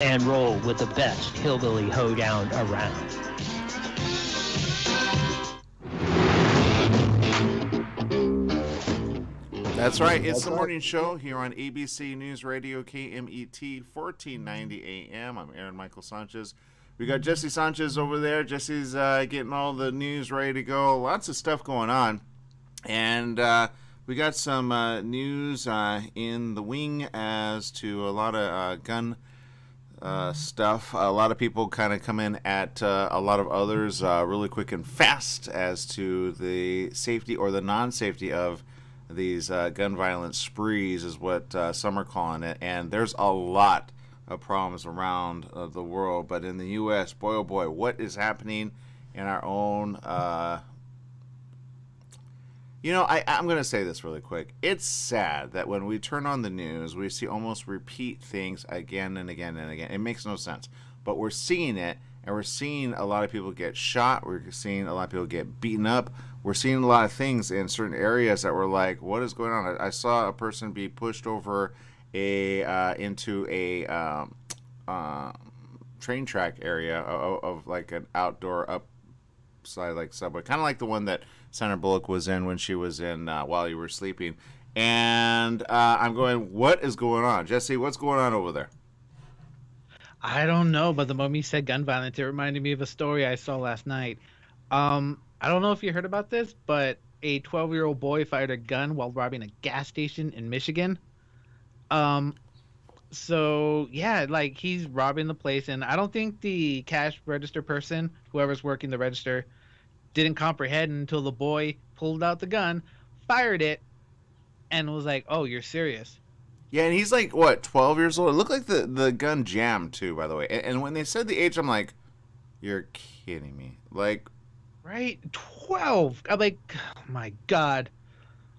and roll with the best hillbilly hoedown around. That's right. It's the morning show here on ABC News Radio KMET 1490 AM. I'm Aaron Michael Sanchez. We got Jesse Sanchez over there. Jesse's getting all the news ready to go. Lots of stuff going on. And we got some news in the wing as to a lot of gun stuff. A lot of people kind of come in at a lot of others really quick and fast as to the safety or the non-safety of these gun violence sprees is what some are calling it. And there's a lot of problems around the world. But in the U.S., boy, oh boy, what is happening in our own... I'm going to say this really quick. It's sad that when we turn on the news, we see almost repeat things again and again and again. It makes no sense. But we're seeing it, and we're seeing a lot of people get shot. We're seeing a lot of people get beaten up. We're seeing a lot of things in certain areas that we're like, what is going on? I saw a person be pushed over into a train track area of like an outdoor upside like subway, kind of like the one that Sandra Bullock was in when she was in While You Were Sleeping. And I'm going, what is going on? Jesse, what's going on over there? I don't know, but the moment you said gun violence, it reminded me of a story I saw last night. I don't know if you heard about this, but a 12-year-old boy fired a gun while robbing a gas station in Michigan. Um, so yeah, like he's robbing the place, and I don't think the cash register person, whoever's working the register, didn't comprehend until the boy pulled out the gun, fired it, and was like, "Oh, you're serious?" Yeah, and he's like, what, 12 years old? It looked like the gun jammed, too, by the way. And when they said the age, I'm like, you're kidding me. Like, Right? 12. I'm like, oh my God.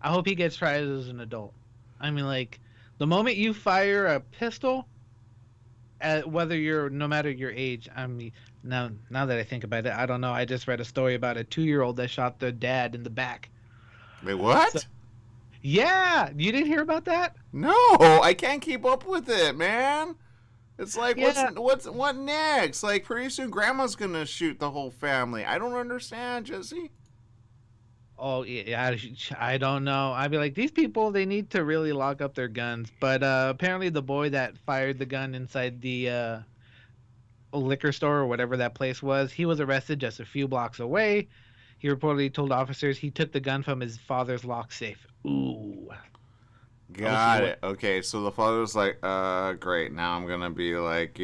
I hope he gets tried as an adult. I mean, like, the moment you fire a pistol, whether you're, no matter your age, I mean, now that I think about it, I don't know. I just read a story about a 2-year-old that shot their dad in the back. wait, So, what? yeah, you didn't hear about that? No, I can't keep up with it, man. It's like, Yeah. what next? Like, pretty soon grandma's gonna shoot the whole family. I don't understand, Jesse. Oh, yeah, I don't know. I'd be like, these people, they need to really lock up their guns. But apparently, the boy that fired the gun inside the liquor store or whatever that place was, he was arrested just a few blocks away. He reportedly told officers he took the gun from his father's lock safe. Ooh. I wish he Got would. it. Okay, so the father was like, great. Now I'm gonna be like,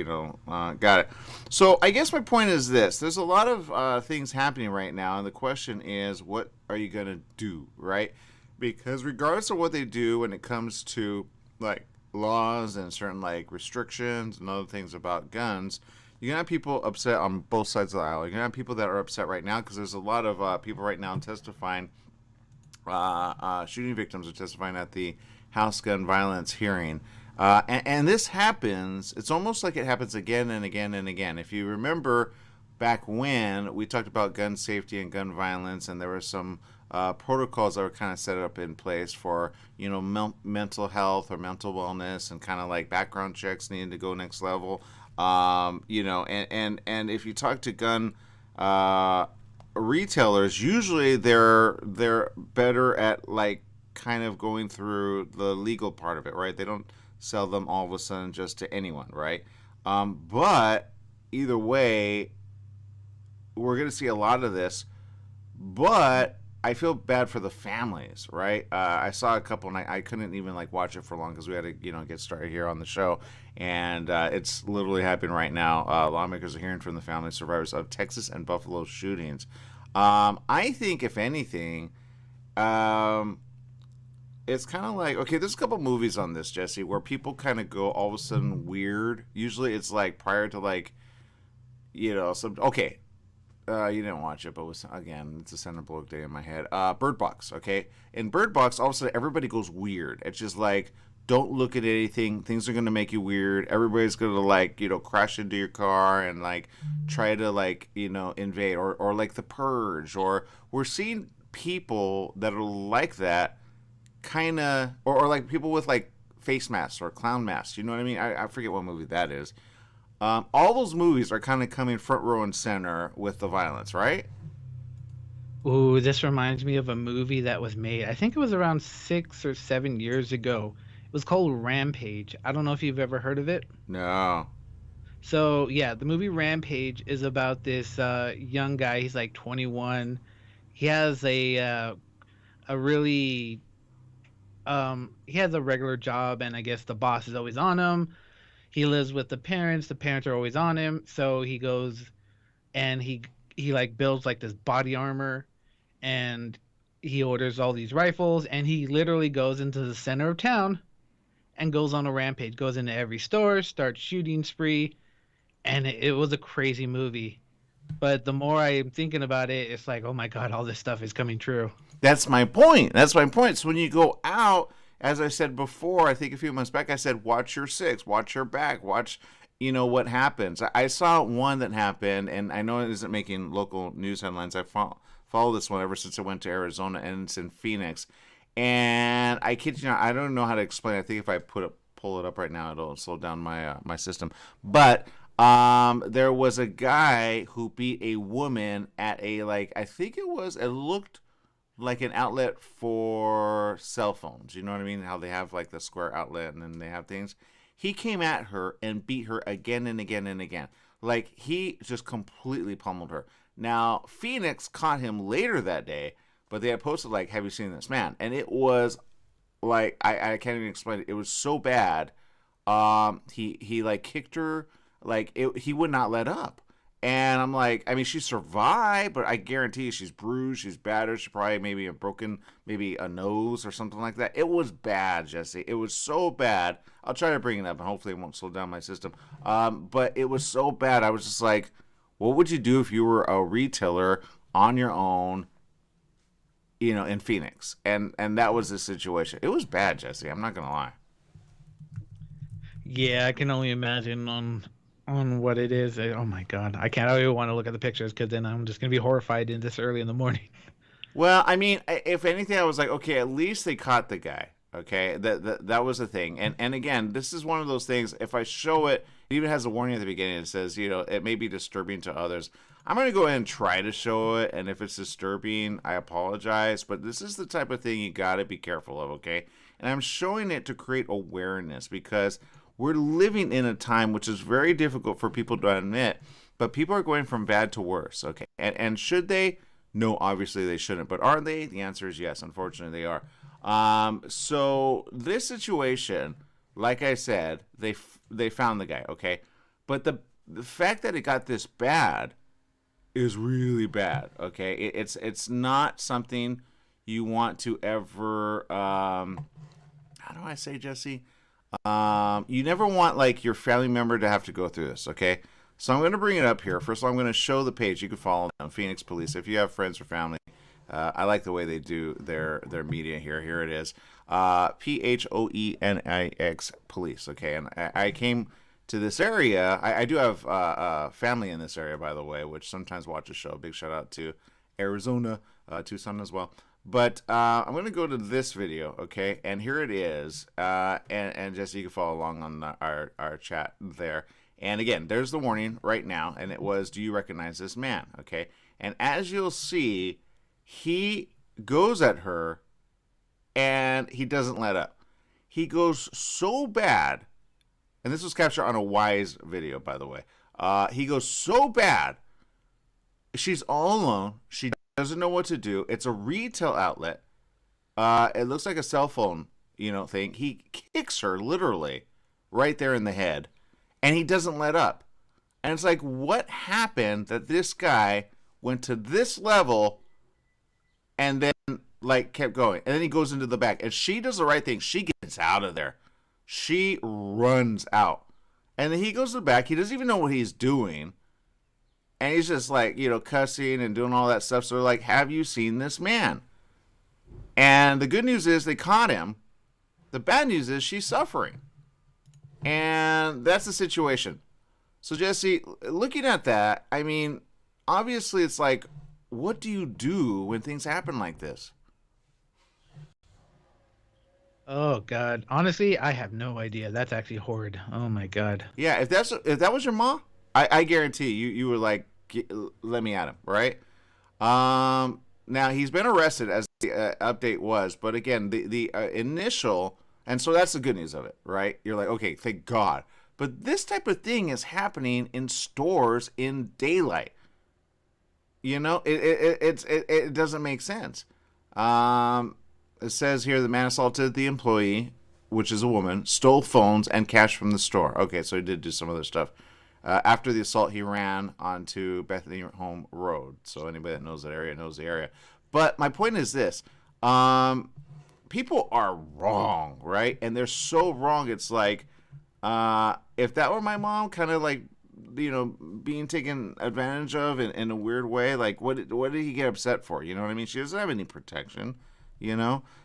got it. So I guess my point is this: there's a lot of things happening right now, and the question is, what are you gonna do, right? Because regardless of what they do when it comes to like laws and certain like restrictions and other things about guns, you're gonna have people upset on both sides of the aisle. You're gonna have people that are upset right now because there's a lot of people right now testifying. Shooting victims are testifying at the House gun violence hearing. And this happens, it's almost like it happens again and again and again. If you remember back when we talked about gun safety and gun violence, and there were some protocols that were kind of set up in place for, mental health or mental wellness, and kind of like background checks needing to go next level. And if you talk to gun retailers, usually they're better at like kind of going through the legal part of it, right? They don't sell them all of a sudden just to anyone, right? But either way, we're going to see a lot of this. But I feel bad for the families, right? I saw a couple, and I couldn't even like watch it for long because we had to, get started here on the show, and it's literally happening right now. Lawmakers are hearing from the family survivors of Texas and Buffalo shootings. I think, if anything, it's kind of like, okay, there's a couple movies on this, Jesse, where people kind of go all of a sudden weird. Usually, it's like prior to like, some okay. You didn't watch it, but again, it's a Sandra Bullock day in my head. Bird Box, okay? In Bird Box, all of a sudden, everybody goes weird. It's just like, don't look at anything. Things are going to make you weird. Everybody's going to, like, crash into your car and, like, try to, like, invade. Or like The Purge. Or we're seeing people that are like that kind of, or like people with, like, face masks or clown masks. You know what I mean? I forget what movie that is. All those movies are kind of coming front row and center with the violence, right? Ooh, this reminds me of a movie that was made. I think it was around 6 or 7 years ago. It was called Rampage. I don't know if you've ever heard of it. No. So yeah, the movie Rampage is about this young guy. He's like 21. He has a really he has a regular job, and I guess the boss is always on him. He lives with the parents. The parents are always on him. So he goes and he like builds like this body armor, and he orders all these rifles, and he literally goes into the center of town and goes on a rampage. Goes into every store, starts shooting spree, and it was a crazy movie. But the more I'm thinking about it, it's like, oh my god, all this stuff is coming true. That's my point. That's my point. So when you go out, as I said before, I think a few months back, I said, watch your six, watch your back, watch, what happens. I saw one that happened, and I know it isn't making local news headlines. I follow this one ever since I went to Arizona, and it's in Phoenix. And I kid you not, I don't know how to explain it. I think if I pull it up right now, it'll slow down my system. But there was a guy who beat a woman at a, like, I think it looked like an outlet for cell phones. You know what I mean? How they have like the square outlet and then they have things. He came at her and beat her again and again and again. Like, he just completely pummeled her. Now, Phoenix caught him later that day, but they had posted like, have you seen this man? And it was like, I can't even explain it. It was so bad. He like kicked her, like he would not let up. And I'm like, I mean, she survived, but I guarantee she's bruised, she's battered, she probably maybe broken maybe a nose or something like that. It was bad, Jesse. It was so bad. I'll try to bring it up, and hopefully it won't slow down my system. But it was so bad. I was just like, what would you do if you were a retailer on your own, in Phoenix? And that was the situation. It was bad, Jesse. I'm not gonna lie. Yeah, I can only imagine on what it is. Oh my god, I don't even want to look at the pictures because then I'm just gonna be horrified in this early in the morning. Well, I mean, if anything, I was like, okay, at least they caught the guy. Okay, that was the thing. And again, this is one of those things. If I show it, it even has a warning at the beginning. It says, it may be disturbing to others. I'm gonna go ahead and try to show it. And if it's disturbing, I apologize. But this is the type of thing you gotta be careful of. Okay, and I'm showing it to create awareness because we're living in a time which is very difficult for people to admit, but people are going from bad to worse. Okay, and should they? No, obviously they shouldn't. But are they? The answer is yes. Unfortunately, they are. So this situation, like I said, they found the guy. Okay, but the fact that it got this bad is really bad. Okay, it's not something you want to ever. How do I say, Jesse? You never want like your family member to have to go through this, okay? So I'm going to bring it up here. First of all, I'm going to show the page. You can follow them, Phoenix Police. If you have friends or family, I like the way they do their media here. Here it is, PHOENIX Police, okay? And I came to this area. I do have family in this area, by the way, which sometimes watch the show. Big shout out to Arizona, Tucson as well. But I'm going to go to this video, okay? And here it is. And Jesse, you can follow along on our chat there. And again, there's the warning right now. And it was, do you recognize this man? Okay? And as you'll see, he goes at her and he doesn't let up. He goes so bad. And this was captured on a Wise video, by the way. He goes so bad. She's all alone. She doesn't know what to do. It's a retail outlet. It looks like a cell phone, thing. He kicks her literally right there in the head, and he doesn't let up. And it's like, what happened that this guy went to this level and then like kept going? And then he goes into the back, and she does the right thing. She gets out of there. She runs out, and then he goes to the back. He doesn't even know what he's doing. And he's just like, cussing and doing all that stuff. So they're like, have you seen this man? And the good news is they caught him. The bad news is she's suffering. And that's the situation. So Jesse, looking at that, I mean, obviously it's like, what do you do when things happen like this? Oh God. Honestly, I have no idea. That's actually horrid. Oh my God. Yeah, if that was your mom, I guarantee you were like, let me at him, right? Now he's been arrested as the update was, but again, the initial, and so that's the good news of it, right? You're like, okay, thank God. But this type of thing is happening in stores in daylight. You know, it doesn't make sense. It says here the man assaulted the employee, which is a woman, stole phones and cash from the store. Okay, so he did do some other stuff. After the assault, he ran onto Bethany Home Road. So anybody that knows that area knows the area. But my point is this: people are wrong, right? And they're so wrong. It's like if that were my mom, kind of like being taken advantage of in a weird way. Like what did he get upset for? You know what I mean? She doesn't have any protection.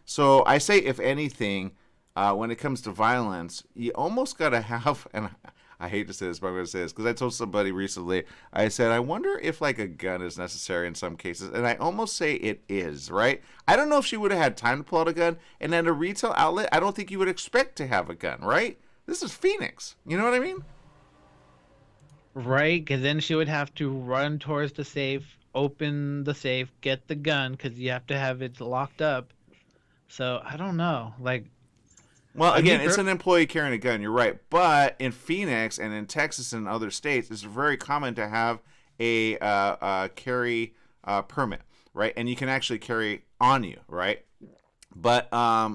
So I say, if anything, when it comes to violence, you almost gotta have, and I hate to say this, but I'm gonna say this because I told somebody recently. I said, I wonder if like a gun is necessary in some cases, and I almost say it is. Right? I don't know if she would have had time to pull out a gun, and at a retail outlet, I don't think you would expect to have a gun. Right? This is Phoenix. You know what I mean? Right? Because then she would have to run towards the safe, open the safe, get the gun, because you have to have it locked up. So I don't know. Like, Well, I again, mean, it's an employee carrying a gun. You're right, but in Phoenix and in Texas and other states, it's very common to have a carry permit, right? And you can actually carry on you, right? But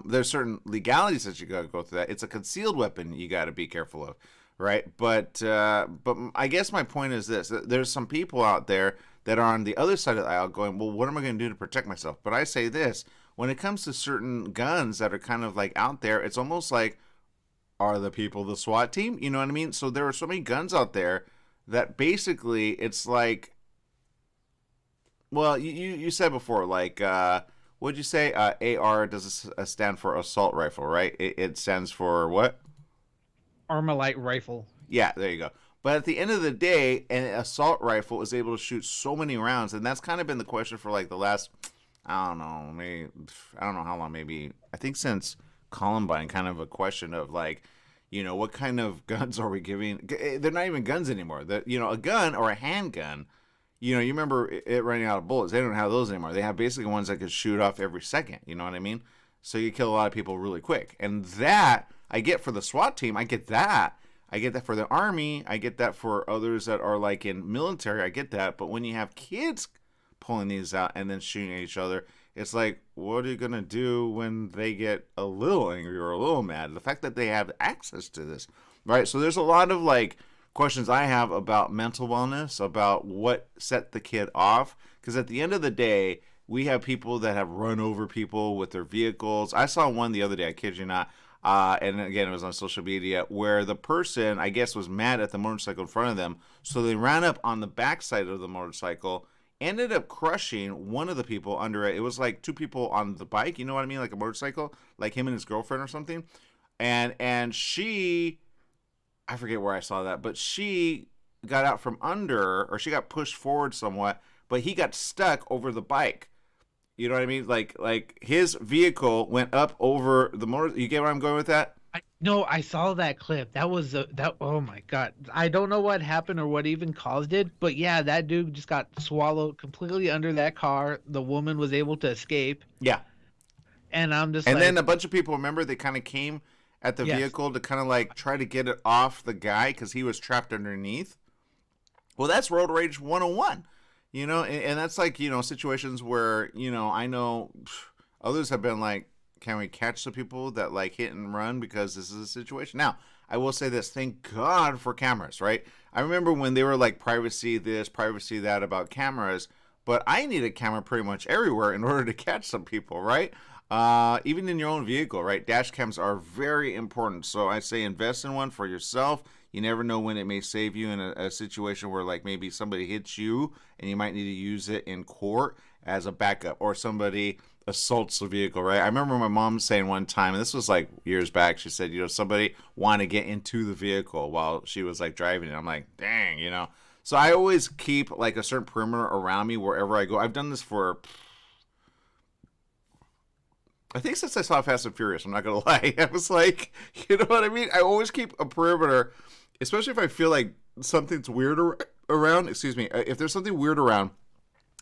there's certain legalities that you got to go through. That it's a concealed weapon you got to be careful of, right? But I guess my point is this: there's some people out there that are on the other side of the aisle going, well, what am I going to do to protect myself? But I say this: when it comes to certain guns that are kind of like out there, it's almost like, are the people the SWAT team? You know what I mean? So there are so many guns out there that basically it's like, well, you said before, like, what'd you say? AR does stand for assault rifle, right? It stands for what? Armalite rifle. Yeah, there you go. But at the end of the day, an assault rifle is able to shoot so many rounds, and that's kind of been the question for like the last, I don't know, maybe I don't know how long, maybe I think since Columbine, kind of a question of like, what kind of guns are we giving? They're not even guns anymore. A gun or a handgun. You remember it running out of bullets. They don't have those anymore. They have basically ones that could shoot off every second. You know what I mean? So you kill a lot of people really quick, and that I get for the SWAT team. I get that. I get that for the Army. I get that for others that are like in military. I get that. But when you have kids pulling these out and then shooting at each other, it's like, what are you going to do when they get a little angry or a little mad? The fact that they have access to this, right? So there's a lot of like questions I have about mental wellness, about what set the kid off. Because at the end of the day, we have people that have run over people with their vehicles. I saw one the other day, I kid you not. And again, it was on social media where the person, I guess, was mad at the motorcycle in front of them. So they ran up on the backside of the motorcycle, ended up crushing one of the people under it. It was like two people on the bike, you know what I mean? Like a motorcycle, like him and his girlfriend or something. And she, I forget where I saw that, but she got out from under, or she got pushed forward somewhat, but he got stuck over the bike. You know what I mean? Like his vehicle went up over the motor. You get where I'm going with that? No, I saw that clip. That was that. Oh my God! I don't know what happened or what even caused it, but yeah, that dude just got swallowed completely under that car. The woman was able to escape, Yeah. and I'm just And like, then a bunch of people, remember, they kind of came at the yes, vehicle to kind of like try to get it off the guy because he was trapped underneath. Well, that's road rage 101. And that's like, situations where, I know others have been like, can we catch the people that like hit and run because this is a situation? Now, I will say this, thank God for cameras, right? I remember when they were like privacy this, privacy that about cameras, but I need a camera pretty much everywhere in order to catch some people, right? Even in your own vehicle, right? Dash cams are very important. So I say invest in one for yourself. You never know when it may save you in a situation where like maybe somebody hits you and you might need to use it in court as a backup, or somebody assaults the vehicle, right? I remember my mom saying one time, and this was like years back, she said, somebody wanted to get into the vehicle while she was like driving it. I'm like, dang. So I always keep like a certain perimeter around me wherever I go. I've done this for I think since I saw Fast and Furious, I'm not going to lie. I was like, you know what I mean? I always keep a perimeter, especially if I feel like something's weird around. Excuse me. If there's something weird around,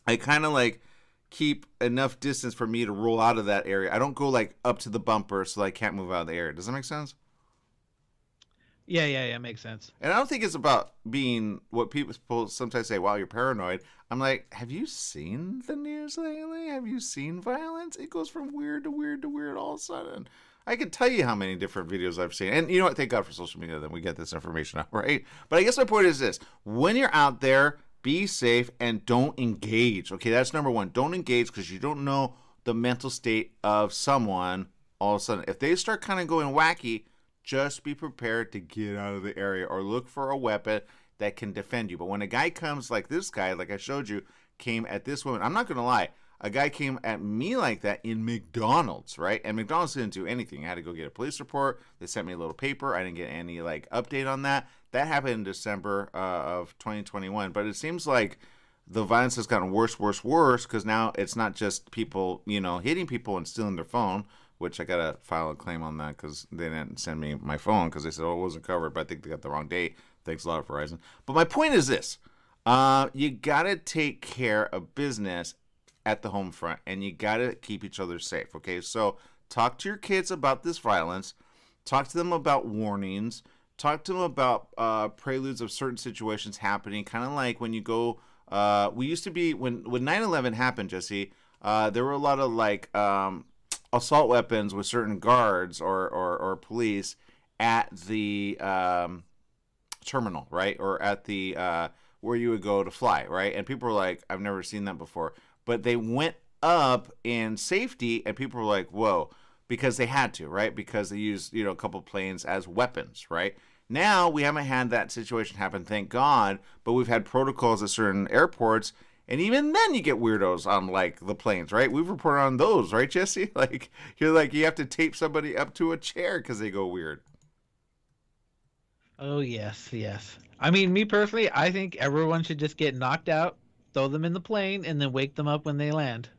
I kind of like keep enough distance for me to roll out of that area. I don't go like up to the bumper so I can't move out of the area. Does that make sense? Yeah, makes sense. And I don't think it's about being what people sometimes say, wow, you're paranoid. I'm like, have you seen the news lately? Have you seen violence? It goes from weird to weird to weird all of a sudden. I can tell you how many different videos I've seen. And you know what? Thank God for social media that we get this information out, right? But I guess my point is this. When you're out there, be safe and don't engage. Okay, that's number one. Don't engage because you don't know the mental state of someone all of a sudden. If they start kind of going wacky, just be prepared to get out of the area or look for a weapon that can defend you. But when a guy comes like this guy, like I showed you, came at this woman, I'm not going to lie, a guy came at me like that in McDonald's, right? And McDonald's didn't do anything. I had to go get a police report. They sent me a little paper. I didn't get any like update on that. That happened in December of 2021. But it seems like the violence has gotten worse because now it's not just people, you know, hitting people and stealing their phone, which I got to file a claim on that because they didn't send me my phone because they said, oh, it wasn't covered, but I think they got the wrong date. Thanks a lot, Verizon. But my point is this. You got to take care of business at the home front, and you got to keep each other safe, okay? So talk to your kids about this violence. Talk to them about warnings. Talk to them about preludes of certain situations happening, kind of like when you go we used to be, when 9/11 happened, Jesse, there were a lot of like assault weapons with certain guards or police at the terminal, right? Or at the where you would go to fly, right? And people were like, I've never seen that before. But they went up in safety, and people were like, whoa, because they had to, right? Because they used, you know, a couple planes as weapons, right? Now we haven't had that situation happen, thank God, but we've had protocols at certain airports, and even then you get weirdos on like the planes, right? We've reported on those, right, Jesse? Like you have to tape somebody up to a chair because they go weird. Oh yes. I mean, me personally, I think everyone should just get knocked out, throw them in the plane, and then wake them up when they land.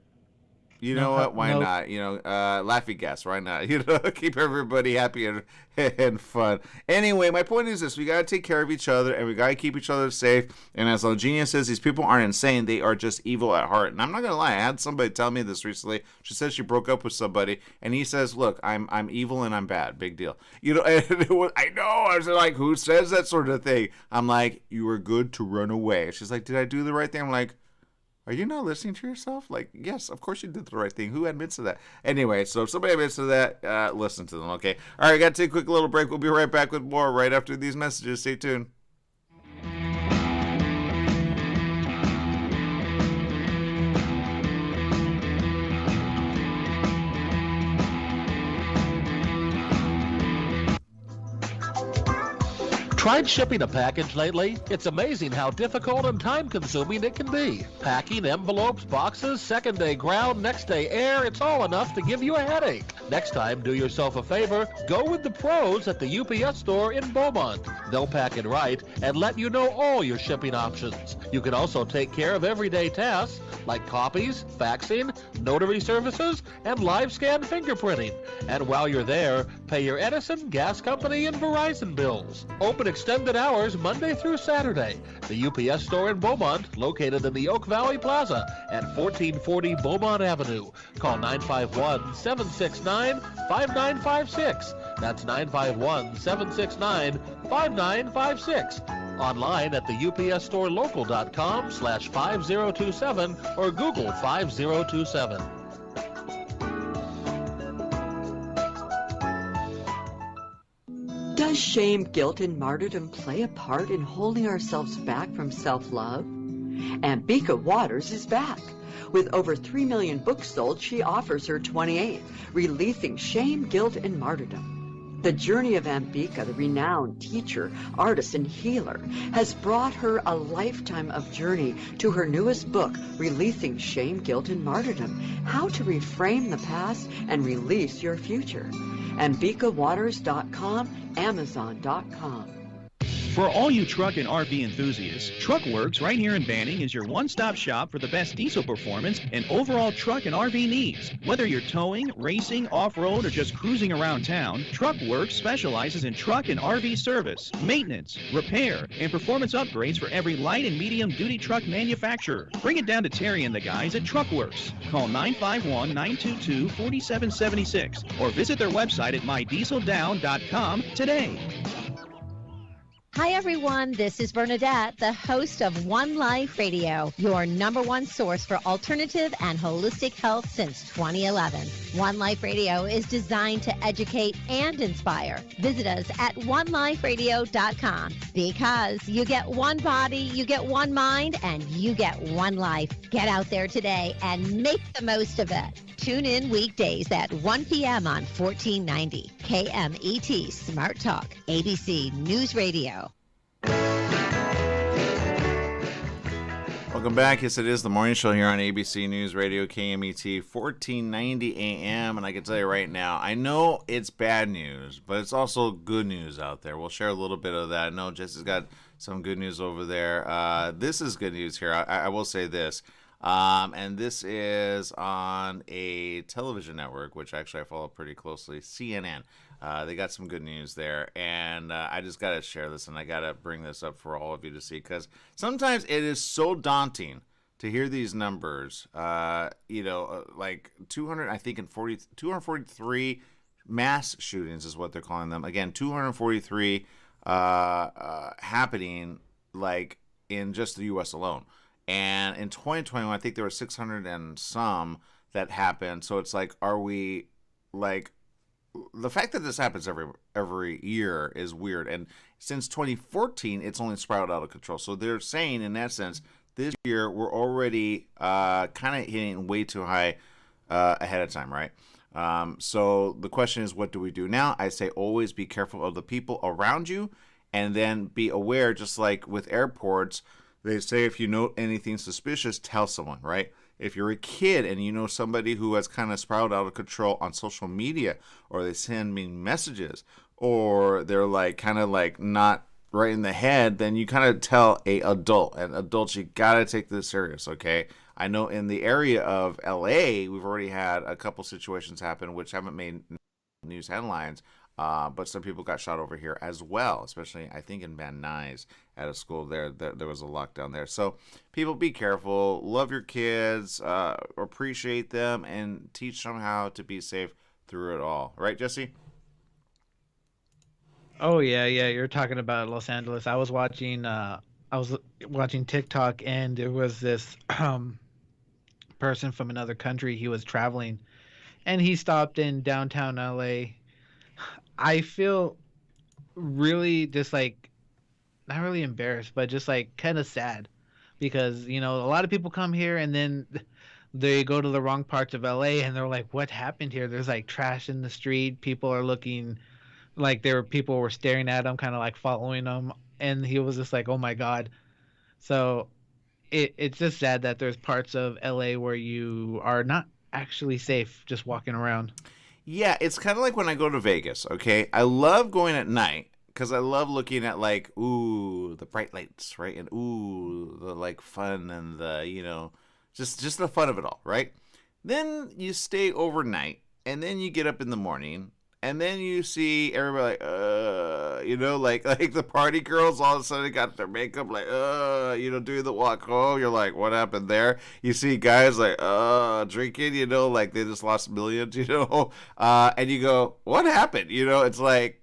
You know what? Why not? You know, laughy gas. Why not? You know, keep everybody happy and fun. Anyway, my point is this: we gotta take care of each other, and we gotta keep each other safe. And as Longenia says, these people aren't insane; they are just evil at heart. And I'm not gonna lie. I had somebody tell me this recently. She said she broke up with somebody, and he says, "Look, I'm evil and I'm bad. Big deal." You know, and I know. I was like, "Who says that sort of thing?" I'm like, "You were good to run away." She's like, "Did I do the right thing?" I'm like, are you not listening to yourself? Like, yes, of course you did the right thing. Who admits to that? Anyway, so if somebody admits to that, listen to them, okay? All right, got to take a quick little break. We'll be right back with more right after these messages. Stay tuned. Tried shipping a package lately? It's amazing how difficult and time-consuming it can be. Packing, envelopes, boxes, second-day ground, next-day air, it's all enough to give you a headache. Next time, do yourself a favor, go with the pros at the UPS store in Beaumont. They'll pack it right and let you know all your shipping options. You can also take care of everyday tasks like copies, faxing, notary services, and live scan fingerprinting. And while you're there, pay your Edison, gas company, and Verizon bills. Open extended hours Monday through Saturday. The UPS store in Beaumont, located in the Oak Valley Plaza at 1440 Beaumont Avenue. Call 951-769-5956. That's 951-769-5956. Online at the upsstorelocal.com/5027 or Google 5027. Does shame, guilt, and martyrdom play a part in holding ourselves back from self-love? Ambika Waters is back. With over 3 million books sold, she offers her 28th, Releasing Shame, Guilt, and Martyrdom. The journey of Ambika, the renowned teacher, artist, and healer, has brought her a lifetime of journey to her newest book, Releasing Shame, Guilt, and Martyrdom, How to Reframe the Past and Release Your Future. AmbikaWaters.com, Amazon.com. For all you truck and RV enthusiasts, Truckworks right here in Banning is your one-stop shop for the best diesel performance and overall truck and RV needs. Whether you're towing, racing, off-road, or just cruising around town, Truckworks specializes in truck and RV service, maintenance, repair, and performance upgrades for every light and medium-duty truck manufacturer. Bring it down to Terry and the guys at Truckworks. Call 951-922-4776 or visit their website at mydieseldown.com today. Hi, everyone. This is Bernadette, the host of One Life Radio, your number one source for alternative and holistic health since 2011. One Life Radio is designed to educate and inspire. Visit us at oneliferadio.com because you get one body, you get one mind, and you get one life. Get out there today and make the most of it. Tune in weekdays at 1 p.m. on 1490 KMET Smart Talk, ABC News Radio. Welcome back. Yes, it is the morning show here on ABC News Radio, KMET, 1490 AM. And I can tell you right now, I know it's bad news, but it's also good news out there. We'll share a little bit of that. I know Jesse's got some good news over there. This is good news here. I will say this. And this is on a television network, which actually I follow pretty closely, CNN. They got some good news there, and I just got to share this, and I got to bring this up for all of you to see, because sometimes it is so daunting to hear these numbers, like 200, I think 243 mass shootings is what they're calling them. Again, 243 happening, like, in just the U.S. alone. And in 2021, I think there were 600 and some that happened. So it's like, are we, like, the fact that this happens every year is weird. And since 2014, it's only spiraled out of control. So they're saying, in that sense, this year we're already kind of hitting way too high ahead of time, right? So the question is, what do we do now? I say always be careful of the people around you, and then be aware, just like with airports. They say if you know anything suspicious, tell someone, right? If you're a kid and you know somebody who has kind of spiraled out of control on social media, or they send me messages, or they're like kind of like not right in the head, then you kind of tell a adult. And adults, you got to take this serious, okay? I know in the area of LA, we've already had a couple situations happen which haven't made news headlines. But some people got shot over here as well, especially I think in Van Nuys at a school there was a lockdown there. So people, be careful, love your kids, appreciate them, and teach them how to be safe through it all. Right, Jesse? Oh yeah. You're talking about Los Angeles. I was watching TikTok, and there was this person from another country. He was traveling, and he stopped in downtown LA. I feel really just like, not really embarrassed, but just like kind of sad, because, a lot of people come here and then they go to the wrong parts of LA and they're like, what happened here? There's like trash in the street. People are looking like people were staring at him, kind of like following him. And he was just like, oh my God. So it's just sad that there's parts of LA where you are not actually safe just walking around. Yeah, it's kind of like when I go to Vegas, okay? I love going at night because I love looking at, like, ooh, the bright lights, right? And, ooh, the, like, fun and the, just the fun of it all, right? Then you stay overnight, and then you get up in the morning, and then you see everybody like, like the party girls all of a sudden got their makeup like, doing the walk home. You're like, what happened there? You see guys like, drinking, like they just lost millions, and you go, what happened? It's like,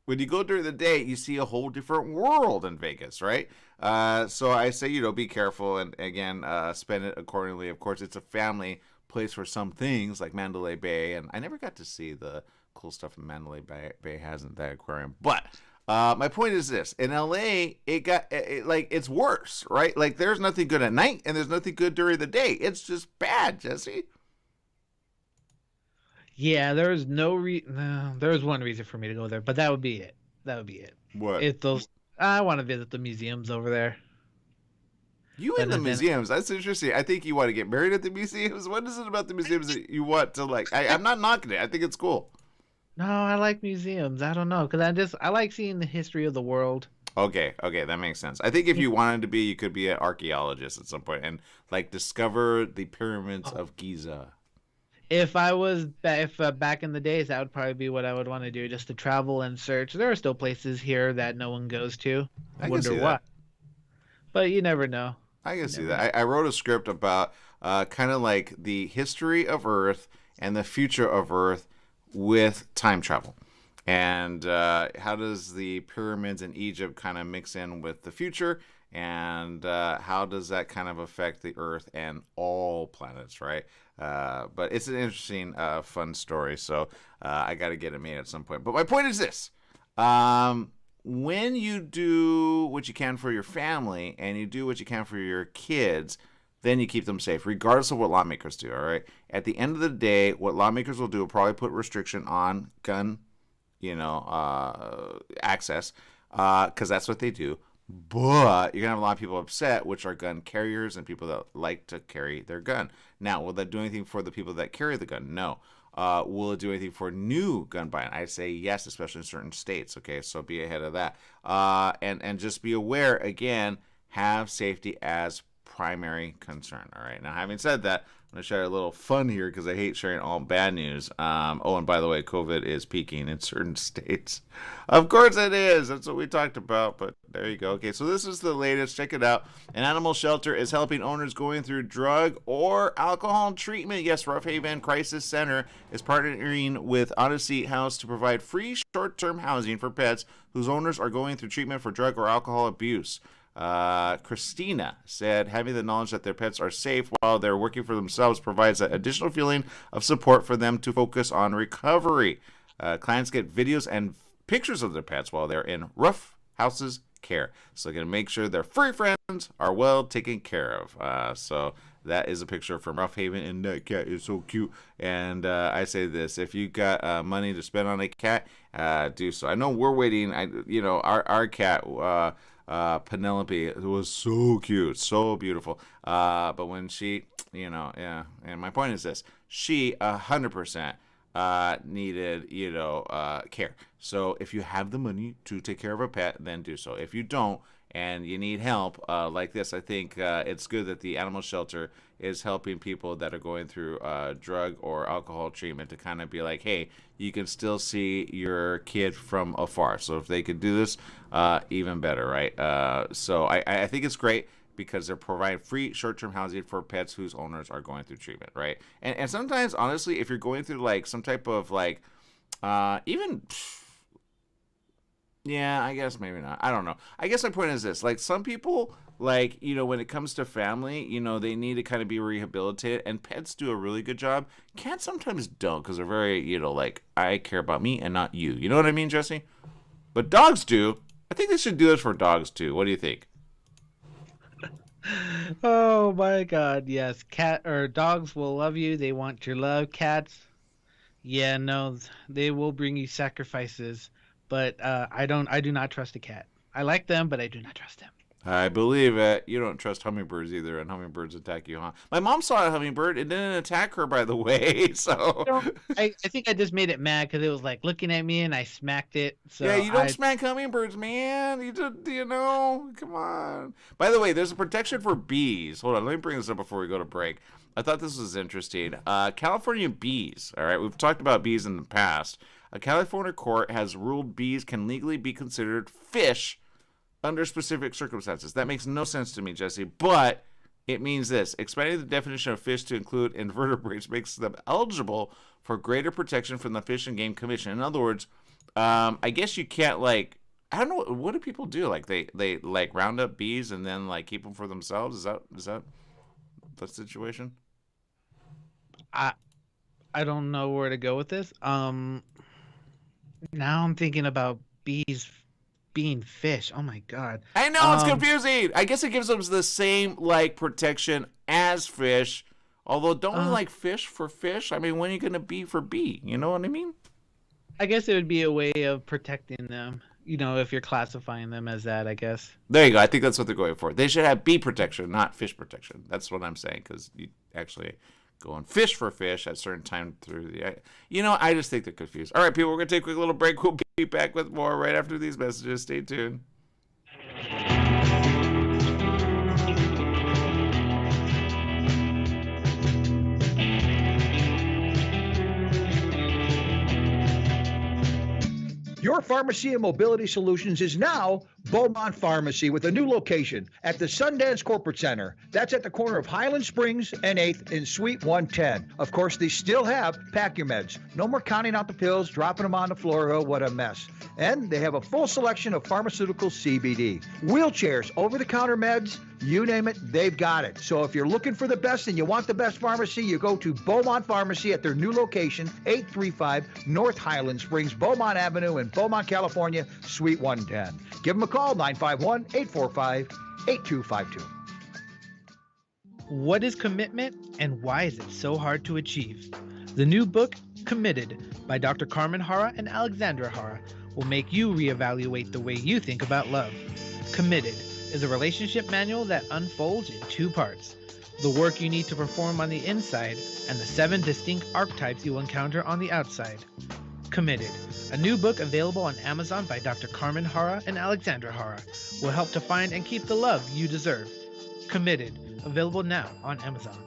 when you go during the day, you see a whole different world in Vegas, right? So I say, be careful, and again, spend it accordingly. Of course, it's a family place for some things like Mandalay Bay, and I never got to see the cool stuff in Mandalay Bay has in that aquarium. But my point is this: in LA, it's worse, right? Like, there's nothing good at night, and there's nothing good during the day. It's just bad, Jesse. Yeah, there's there's one reason for me to go there, but that would be it. What? I want to visit the museums over there. You in the museums? That's interesting. I think you want to get married at the museums. What is it about the museums that you want to like? I'm not knocking it. I think it's cool. No, I like museums. I don't know, because I like seeing the history of the world. Okay, that makes sense. I think if you wanted to be, you could be an archaeologist at some point and like discover the pyramids of Giza. If I was back in the days, that would probably be what I would want to do, just to travel and search. There are still places here that no one goes to. I can Wonder see why. that. But you never know. I can see that. I wrote a script about kind of like the history of Earth and the future of Earth with time travel. And how does the pyramids in Egypt kind of mix in with the future? And how does that kind of affect the Earth and all planets, right? But it's an interesting, fun story. So I got to get it made at some point. But my point is this. When you do what you can for your family and you do what you can for your kids, then you keep them safe, regardless of what lawmakers do, all right? At the end of the day, what lawmakers will do will probably put restriction on gun, access, because that's what they do. But you're going to have a lot of people upset, which are gun carriers and people that like to carry their gun. Now, will that do anything for the people that carry the gun? No. Will it do anything for new gun buying? I say yes, especially in certain states. Okay, so be ahead of that. And just be aware, again, have safety as primary concern. All right. Now, having said that, I'm going to share a little fun here because I hate sharing all bad news. And by the way, COVID is peaking in certain states. Of course it is. That's what we talked about. But there you go. Okay, so this is the latest. Check it out. An animal shelter is helping owners going through drug or alcohol treatment. Yes, Rough Haven Crisis Center is partnering with Odyssey House to provide free short-term housing for pets whose owners are going through treatment for drug or alcohol abuse. Christina said having the knowledge that their pets are safe while they're working for themselves provides an additional feeling of support for them to focus on recovery. Clients get videos and pictures of their pets while they're in Rough House's care. So they're going to make sure their furry friends are well taken care of. So that is a picture from Rough Haven, and that cat is so cute. And I say this, if you got money to spend on a cat, do so. I know we're waiting. Our cat, Penelope, was so cute, so beautiful. But when she, and my point is this, she 100% needed, care. So if you have the money to take care of a pet, then do so. If you don't, and you need help like this, I think it's good that the animal shelter is helping people that are going through drug or alcohol treatment to kind of be like, hey, you can still see your kid from afar. So if they could do this, even better, right? So I think it's great because they're providing free short-term housing for pets whose owners are going through treatment, right? And sometimes, honestly, if you're going through like some type of like even... Yeah, I guess maybe not. I don't know. I guess my point is this. Like, some people, like, when it comes to family, they need to kind of be rehabilitated. And pets do a really good job. Cats sometimes don't because they're very, like, I care about me and not you. You know what I mean, Jesse? But dogs do. I think they should do this for dogs, too. What do you think? Oh, my God. Yes. Cat or dogs will love you. They want your love. Cats, yeah, no, they will bring you sacrifices. But I do not trust a cat. I like them, but I do not trust them. I believe it. You don't trust hummingbirds either, and hummingbirds attack you, huh? My mom saw a hummingbird. It didn't attack her, by the way. So I think I just made it mad because it was like looking at me, and I smacked it. So yeah, you don't smack hummingbirds, man. You just, come on. By the way, there's a protection for bees. Hold on, let me bring this up before we go to break. I thought this was interesting. California bees. All right, we've talked about bees in the past. A California court has ruled bees can legally be considered fish under specific circumstances. That makes no sense to me, Jesse, but it means this. Expanding the definition of fish to include invertebrates makes them eligible for greater protection from the Fish and Game Commission. In other words, I guess you can't, like, I don't know, what do people do? Like, they like, round up bees and then, like, keep them for themselves? Is that the situation? I don't know where to go with this. Now I'm thinking about bees being fish. Oh my God. I know, it's confusing. I guess it gives them the same, like, protection as fish. Although, don't we like fish for fish? I mean, when are you going to be for bee? You know what I mean? I guess it would be a way of protecting them. If you're classifying them as that, I guess. There you go. I think that's what they're going for. They should have bee protection, not fish protection. That's what I'm saying, because you actually go and fish for fish at a certain time through the... I just think they're confused. All right, people, we're going to take a quick little break. We'll be back with more right after these messages. Stay tuned. Your pharmacy and mobility solutions is now Beaumont Pharmacy with a new location at the Sundance Corporate Center. That's at the corner of Highland Springs and 8th in Suite 110. Of course, they still have Pack Your Meds. No more counting out the pills, dropping them on the floor. Oh, what a mess. And they have a full selection of pharmaceutical CBD. Wheelchairs, over-the-counter meds, you name it, they've got it. So if you're looking for the best and you want the best pharmacy, you go to Beaumont Pharmacy at their new location, 835 North Highland Springs, Beaumont Avenue in Beaumont, California, Suite 110. Give them a call, 951-845-8252. What is commitment and why is it so hard to achieve? The new book, Committed, by Dr. Carmen Hara and Alexandra Hara, will make you reevaluate the way you think about love. Committed is a relationship manual that unfolds in 2 parts: the work you need to perform on the inside and the 7 distinct archetypes you will encounter on the outside. Committed, a new book available on Amazon by Dr. Carmen Hara and Alexandra Hara, will help to find and keep the love you deserve. Committed, available now on Amazon.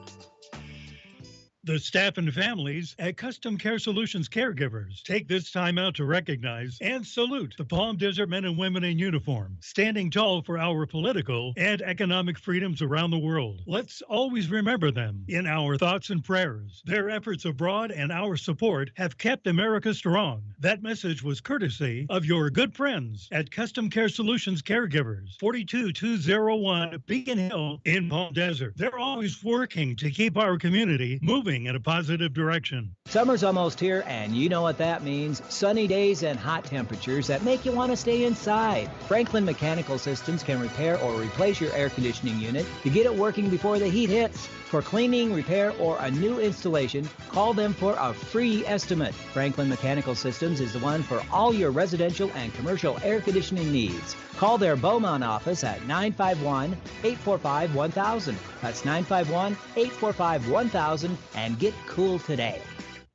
The staff and families at Custom Care Solutions Caregivers take this time out to recognize and salute the Palm Desert men and women in uniform, standing tall for our political and economic freedoms around the world. Let's always remember them in our thoughts and prayers. Their efforts abroad and our support have kept America strong. That message was courtesy of your good friends at Custom Care Solutions Caregivers, 42201 Beacon Hill in Palm Desert. They're always working to keep our community moving in a positive direction. Summer's almost here, and you know what that means. Sunny days and hot temperatures that make you want to stay inside. Franklin Mechanical Systems can repair or replace your air conditioning unit to get it working before the heat hits. For cleaning, repair, or a new installation, call them for a free estimate. Franklin Mechanical Systems is the one for all your residential and commercial air conditioning needs. Call their Beaumont office at 951-845-1000. That's 951-845-1000 and get cool today.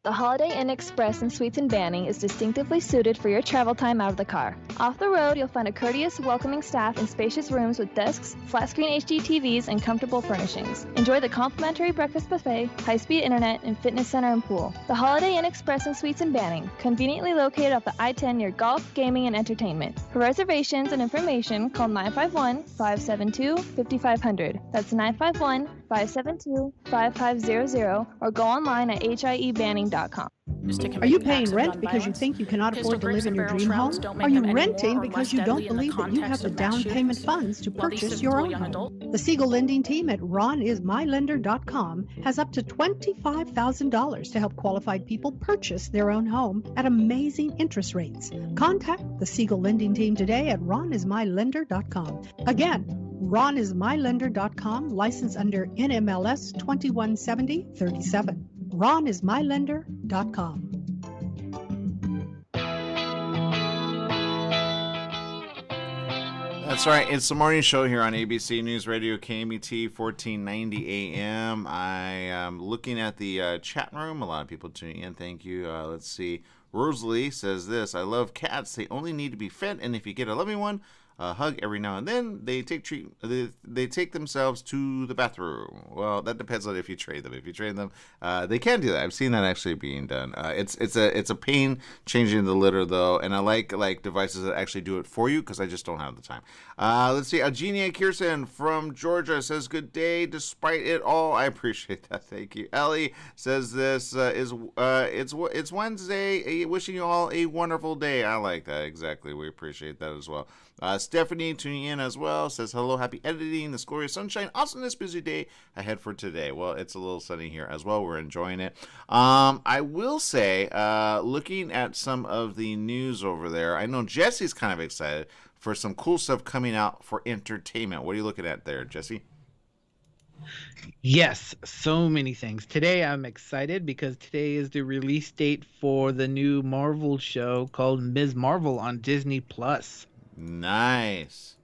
The Holiday Inn Express and Suites in Banning is distinctively suited for your travel time out of the car. Off the road, you'll find a courteous, welcoming staff and spacious rooms with desks, flat-screen HD TVs, and comfortable furnishings. Enjoy the complimentary breakfast buffet, high-speed internet, and fitness center and pool. The Holiday Inn Express and Suites in Banning, conveniently located off the I-10 near golf, gaming, and entertainment. For reservations and information, call 951-572-5500. That's 951-572-5500, or go online at hiebanning.com. Are you paying rent because you think you cannot afford to live in your dream home? Are you renting because you don't believe that you have the down payment funds to purchase your own home? The Siegel lending team at ronismylender.com has up to $25,000 to help qualified people purchase their own home at amazing interest rates. Contact the Siegel lending team today at ronismylender.com. Again, ronismylender.com, license under NMLS 217037. ronismylender.com. That's right. It's the morning show here on ABC News Radio KMET 1490 AM. I am looking at the chat room. A lot of people tuning in. Thank you. Let's see. Rosalie says this: I love cats. They only need to be fed, and if you get a loving one, hug every now and then, they take themselves to the bathroom. Well, that depends on if you trade them. If you trade them, they can do that. I've seen that actually being done. It's a pain changing the litter though, and I like devices that actually do it for you because I just don't have the time. Let's see. Eugenia Kirsten from Georgia says, "Good day, despite it all." I appreciate that. Thank you. Ellie says this it's Wednesday. Wishing you all a wonderful day. I like that exactly. We appreciate that as well. Stephanie tuning in as well says, hello, happy editing, this glorious sunshine, awesome this busy day ahead for today. Well, it's a little sunny here as well. We're enjoying it. I will say, looking at some of the news over there, I know Jesse's kind of excited for some cool stuff coming out for entertainment. What are you looking at there, Jesse? Yes, so many things. Today I'm excited because today is the release date for the new Marvel show called Ms. Marvel on Disney Plus. Nice.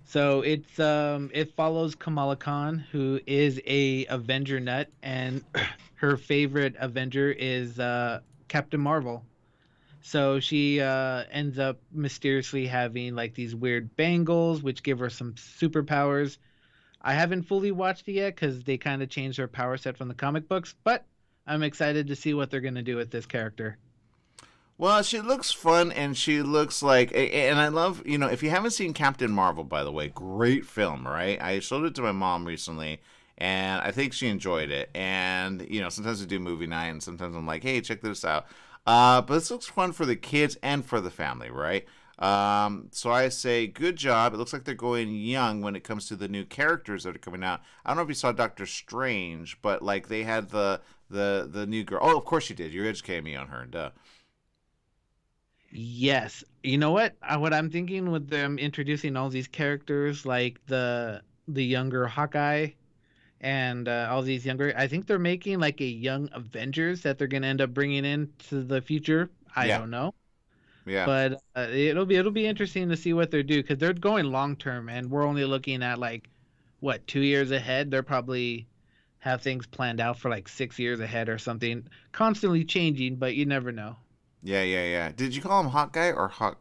So it's it follows Kamala Khan, who is a Avenger nut, and her favorite Avenger is Captain Marvel. So she ends up mysteriously having like these weird bangles, which give her some superpowers. I haven't fully watched it yet because they kind of changed her power set from the comic books, but I'm excited to see what they're going to do with this character. Well, she looks fun, and she looks like, and I love, if you haven't seen Captain Marvel, by the way, great film, right? I showed it to my mom recently, and I think she enjoyed it. And, sometimes we do movie night, and sometimes I'm like, hey, check this out. But this looks fun for the kids and for the family, right? So I say, good job. It looks like they're going young when it comes to the new characters that are coming out. I don't know if you saw Doctor Strange, but, like, they had the new girl. Oh, of course you did. You educated me on her, duh. Yes. You know what? What I'm thinking with them introducing all these characters, like the younger Hawkeye and all these younger, I think they're making like a young Avengers that they're gonna end up bringing into the future. I don't know. Yeah. But it'll be interesting to see what they do, because they're going long term, and we're only looking at like 2 years ahead. They're probably have things planned out for like 6 years ahead or something, constantly changing, but you never know. Yeah. Did you call him Hawkeye or Hawk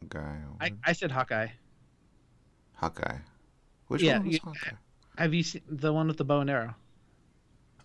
Guy? I said Hawkeye. Hawkeye. Which one was Hawkeye? Have you seen the one with the bow and arrow?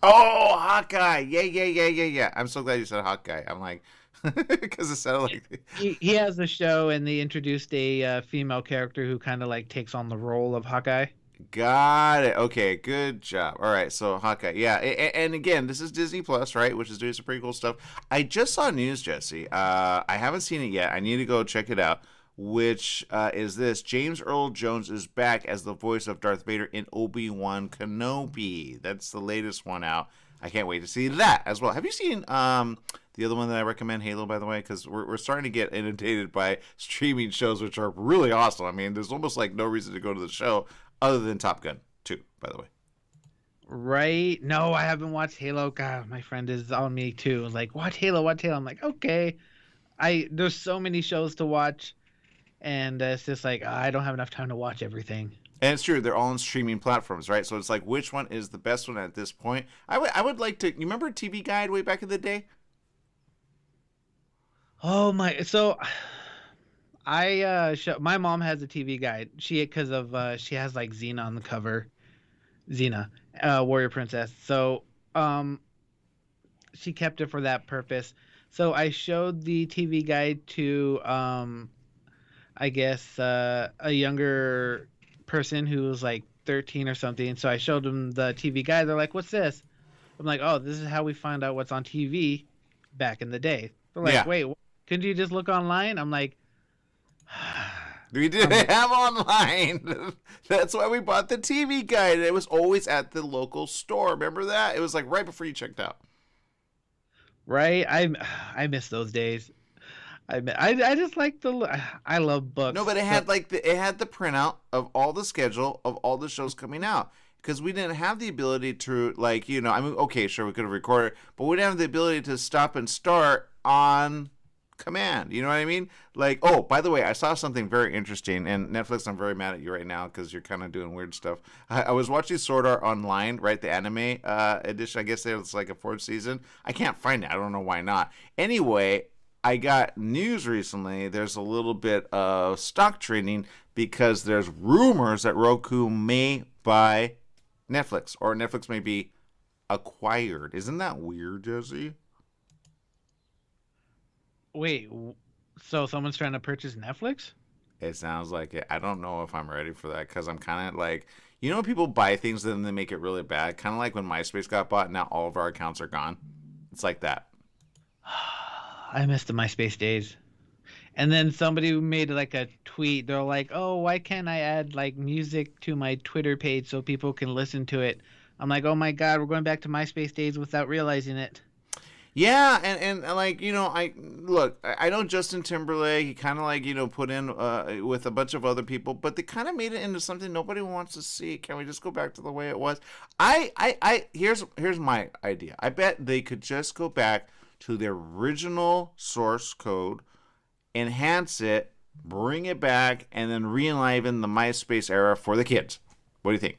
Oh, Hawkeye. Yeah. I'm so glad you said Hawkeye. I'm like, because it sounded like... He has a show, and they introduced a female character who kind of like takes on the role of Hawkeye. Got it. Okay, good job. All right, so Hawkeye. Yeah, and again, this is Disney Plus, right? Which is doing some pretty cool stuff. I just saw news, Jesse. I haven't seen it yet. I need to go check it out. Which is this? James Earl Jones is back as the voice of Darth Vader in Obi-Wan Kenobi. That's the latest one out. I can't wait to see that as well. Have you seen the other one that I recommend, Halo, by the way? Because we're starting to get inundated by streaming shows, which are really awesome. I mean, there's almost like no reason to go to the show other than Top Gun 2, by the way. Right? No, I haven't watched Halo. God, my friend is on me too. Like, watch Halo. I'm like, okay. There's so many shows to watch, and it's just like I don't have enough time to watch everything. And it's true, they're all on streaming platforms, right? So it's like, which one is the best one at this point? I would like to. You remember TV Guide way back in the day? Oh my! So my mom has a TV Guide. Because of she has like Xena on the cover, Xena, Warrior Princess. So she kept it for that purpose. So I showed the TV Guide to I guess a younger person who was like 13 or something. So I showed them the TV Guide. They're like, "What's this?" I'm like, "Oh, this is how we find out what's on TV back in the day." They're like, "Wait, couldn't you just look online?" I'm like, we didn't have online. That's why we bought the TV Guide. It was always at the local store. Remember that? It was like right before you checked out. Right? I miss those days. I just like I love books. No, but it had the printout of all the schedule of all the shows coming out. Because we didn't have the ability to, like, I mean, okay, sure, we could have recorded, but we didn't have the ability to stop and start on command. You know what I mean? Like, oh, by the way, I saw something very interesting, and Netflix, I'm very mad at you right now because you're kind of doing weird stuff. I was watching Sword Art Online, right, the anime edition. I guess it's like a 4th season. I can't find it. I don't know why not. Anyway, I got news recently. There's a little bit of stock trading because there's rumors that Roku may buy Netflix, or Netflix may be acquired. Isn't that weird, Jesse? Wait, so someone's trying to purchase Netflix? It sounds like it. I don't know if I'm ready for that, because I'm kind of like, when people buy things and then they make it really bad? Kind of like when MySpace got bought, now all of our accounts are gone. It's like that. I miss the MySpace days. And then somebody made like a tweet. They're like, "Oh, why can't I add like music to my Twitter page so people can listen to it?" I'm like, "Oh my God, we're going back to MySpace days without realizing it." Yeah, and like, I know Justin Timberlake, he kind of like, put in with a bunch of other people, but they kind of made it into something nobody wants to see. Can we just go back to the way it was? Here's my idea. I bet they could just go back to the original source code, enhance it, bring it back, and then re-enliven the MySpace era for the kids. What do you think?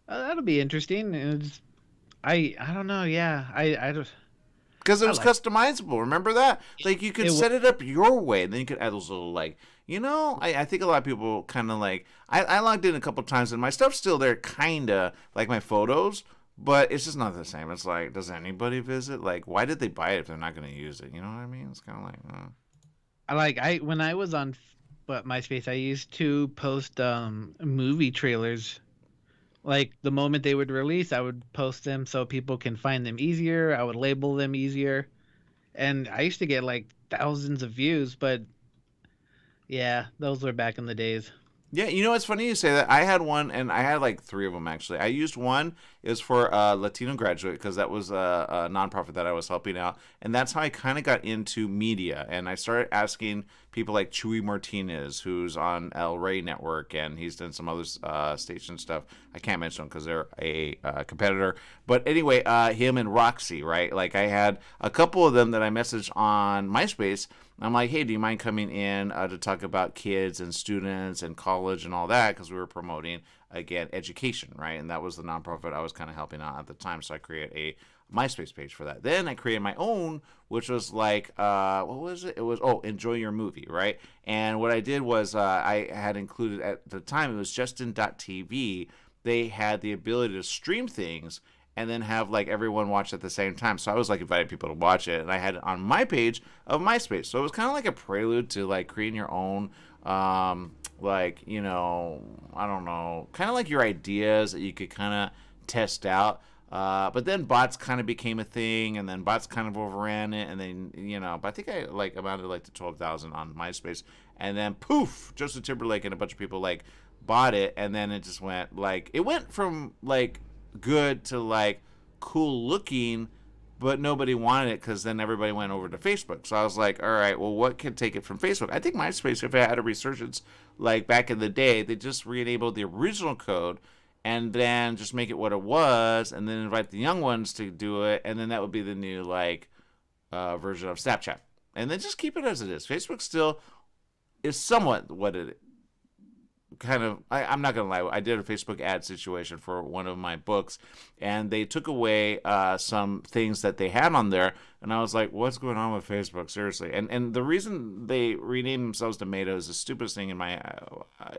That'll be interesting. I don't know. Yeah, I just because it was customizable. Remember that? Like you could set it up your way, and then you could add those little like. I think a lot of people kind of like. I logged in a couple times, and my stuff's still there, kinda like my photos. But it's just not the same. It's like, does anybody visit? Like, why did they buy it if they're not going to use it? You know what I mean? It's kind of like, When I was on MySpace, I used to post movie trailers. Like the moment they would release, I would post them so people can find them easier. I would label them easier, and I used to get like thousands of views. But yeah, those were back in the days. Yeah, you know, it's funny you say that. I had one, and I had like 3 of them actually. I used one. It was for a Latino graduate because that was a nonprofit that I was helping out, and that's how I kind of got into media. And I started asking people like Chuy Martinez, who's on El Rey Network, and he's done some other station stuff. I can't mention them because they're a competitor. But anyway, him and Roxy, right? Like I had a couple of them that I messaged on MySpace. I'm like, hey, do you mind coming in to talk about kids and students and college and all that? Because we were promoting, again, education, right? And that was the nonprofit I was kind of helping out at the time. So I created a MySpace page for that. Then I created my own, which was like, what was it? It was, Enjoy Your Movie, right? And what I did was I had included at the time, it was Justin.tv. They had the ability to stream things and then have like everyone watch at the same time. So I was like inviting people to watch it, and I had it on my page of MySpace. So it was kind of like a prelude to like creating your own, like, you know, I don't know, kind of like your ideas that you could kind of test out. But then bots kind of became a thing, and then bots kind of overran it, and then, you know, but I think I like amounted like to 12,000 on MySpace, and then poof, Justin Timberlake and a bunch of people like bought it, and then it just went like, it went from like good to like cool looking, but nobody wanted it because then everybody went over to Facebook. So I was like, all right, well, what can take it from Facebook? I think MySpace, if it had a resurgence like back in the day, they just re-enabled the original code and then just make it what it was, and then invite the young ones to do it, and then that would be the new like version of Snapchat, and then just keep it as it is. Facebook still is somewhat what it kind of, I'm not gonna lie, I did a Facebook ad situation for one of my books, and they took away some things that they had on there, and I was like, what's going on with Facebook, seriously? And the reason they renamed themselves to Meta is the stupidest thing in my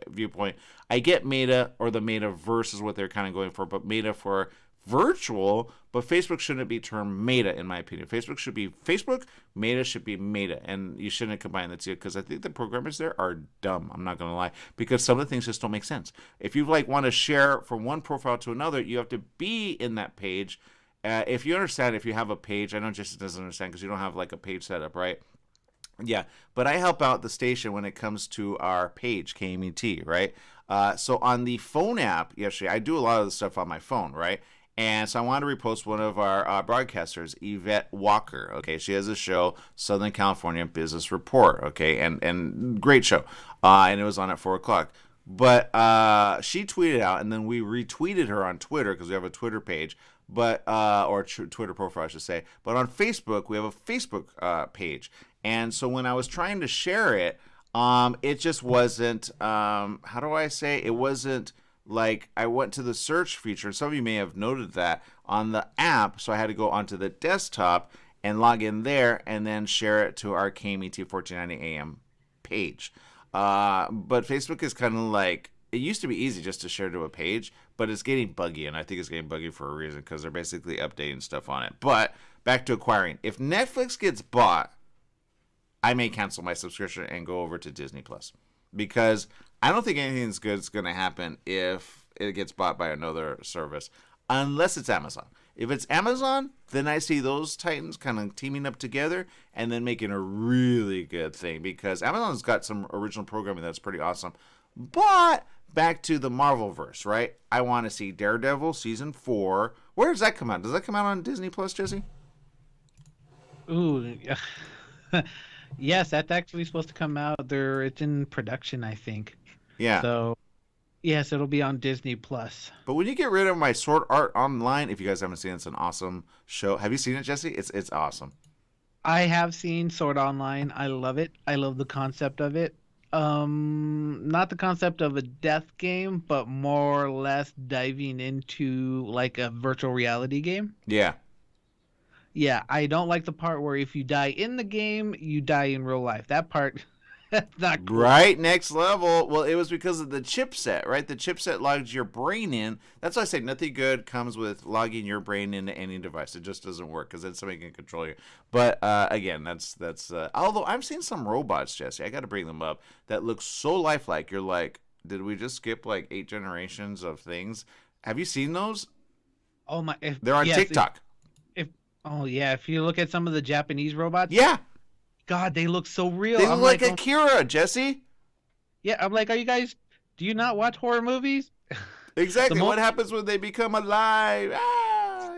viewpoint. I get Meta, or the Metaverse is what they're kind of going for, but Meta for virtual, but Facebook shouldn't be termed Meta, in my opinion. Facebook should be Facebook, Meta should be Meta, and you shouldn't combine the two, because I think the programmers there are dumb, I'm not going to lie, because some of the things just don't make sense. If you like want to share from one profile to another, you have to be in that page. If you understand, if you have a page, I know Jesse doesn't understand because you don't have like a page set up, right? Yeah, but I help out the station when it comes to our page, KMET, right? So on the phone app, yesterday, I do a lot of the stuff on my phone, right? And so I wanted to repost one of our broadcasters, Yvette Walker. Okay, she has a show, Southern California Business Report. Okay, and great show. And it was on at 4:00. But she tweeted out, and then we retweeted her on Twitter because we have a Twitter page, but or Twitter profile, I should say. But on Facebook, we have a Facebook page. And so when I was trying to share it, it just wasn't. How do I say? It wasn't. Like, I went to the search feature, and some of you may have noted that on the app, so I had to go onto the desktop and log in there and then share it to our KMET 1490 AM page. But Facebook is kind of like, it used to be easy just to share to a page, but it's getting buggy, and I think it's getting buggy for a reason, because they're basically updating stuff on it. But back to acquiring. If Netflix gets bought, I may cancel my subscription and go over to Disney Plus, because I don't think anything's good is going to happen if it gets bought by another service, unless it's Amazon. If it's Amazon, then I see those titans kind of teaming up together and then making a really good thing, because Amazon's got some original programming that's pretty awesome. But back to the Marvelverse, right? I want to see Daredevil season 4. Where does that come out? Does that come out on Disney Plus, Jesse? Ooh, yes, that's actually supposed to come out. It's in production, I think. Yeah. So, yes, it'll be on Disney Plus. But when you get rid of my Sword Art Online, if you guys haven't seen it, it's an awesome show. Have you seen it, Jesse? It's awesome. I have seen Sword Online. I love it. I love the concept of it. Not the concept of a death game, but more or less diving into like a virtual reality game. Yeah. Yeah, I don't like the part where if you die in the game, you die in real life. That part Not cool. Right, next level. Well, it was because of the chipset, right? The chipset logs your brain in. That's why I say nothing good comes with logging your brain into any device. It just doesn't work because then somebody can control you. But again, that's although I've seen some robots, Jesse, I got to bring them up, that look so lifelike. You're like, did we just skip like 8 generations of things? Have you seen those? Oh my! They're on TikTok. If you look at some of the Japanese robots, yeah, God, they look so real. They look like Akira, Jesse. Yeah, I'm like, do you not watch horror movies? Exactly. What happens when they become alive?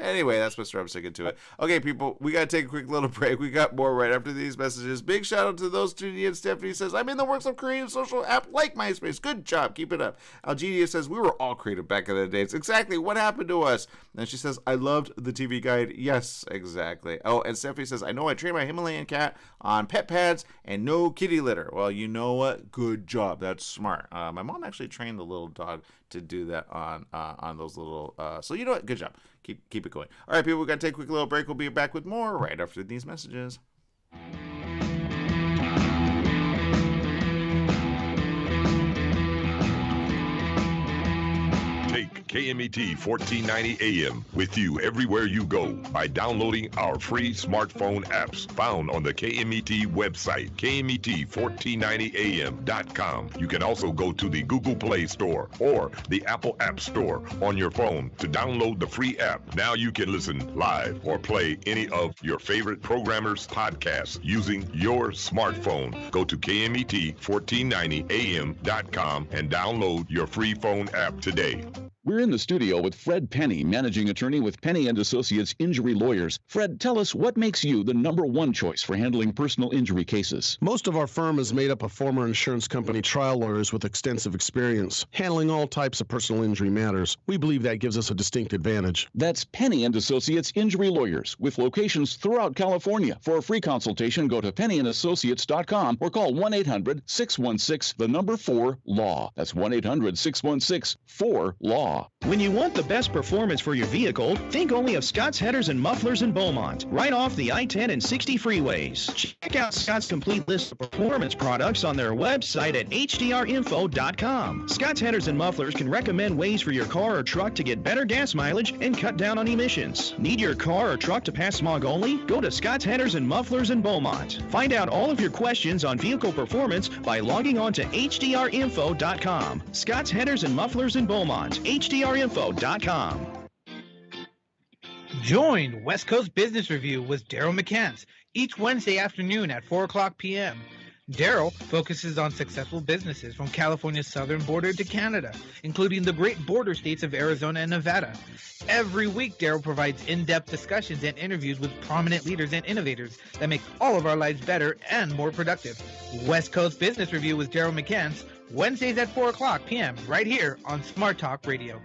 Anyway, that's Mr. I'm sticking to it. Okay, people, we got to take a quick little break. We got more right after these messages. Big shout out to those two. And Stephanie says, I'm in the works of creating a social app like MySpace. Good job. Keep it up. Algedia says, we were all creative back in the days. Exactly. What happened to us? And she says, I loved the TV guide. Yes, exactly. Oh, and Stephanie says, I know I trained my Himalayan cat on pet pads and no kitty litter. Well, you know what? Good job. That's smart. My mom actually trained the little dog to do that on those little so you know what, good job, keep it going. All right, people, we got to take a quick little break. We'll be back with more right after these messages. Take KMET 1490 AM with you everywhere you go by downloading our free smartphone apps found on the KMET website, KMET1490am.com. You can also go to the Google Play Store or the Apple App Store on your phone to download the free app. Now you can listen live or play any of your favorite programmers' podcasts using your smartphone. Go to KMET1490am.com and download your free phone app today. We're in the studio with Fred Penny, managing attorney with Penny & Associates Injury Lawyers. Fred, tell us what makes you the #1 choice for handling personal injury cases. Most of our firm is made up of former insurance company trial lawyers with extensive experience handling all types of personal injury matters. We believe that gives us a distinct advantage. That's Penny & Associates Injury Lawyers with locations throughout California. For a free consultation, go to pennyandassociates.com or call 1-800-616-4-LAW. That's 1-800-616-4-LAW. When you want the best performance for your vehicle, think only of Scott's Headers and Mufflers in Beaumont, right off the I-10 and 60 freeways. Check out Scott's complete list of performance products on their website at hdrinfo.com. Scott's Headers and Mufflers can recommend ways for your car or truck to get better gas mileage and cut down on emissions. Need your car or truck to pass smog only? Go to Scott's Headers and Mufflers in Beaumont. Find out all of your questions on vehicle performance by logging on to hdrinfo.com. Scott's Headers and Mufflers in Beaumont. hdrinfo.com. Join West Coast Business Review with Daryl McCants each Wednesday afternoon at 4 o'clock p.m. Daryl focuses on successful businesses from California's southern border to Canada, including the great border states of Arizona and Nevada. Every week, Daryl provides in-depth discussions and interviews with prominent leaders and innovators that make all of our lives better and more productive. West Coast Business Review with Daryl McCants, Wednesdays at 4 o'clock p.m. right here on Smart Talk Radio.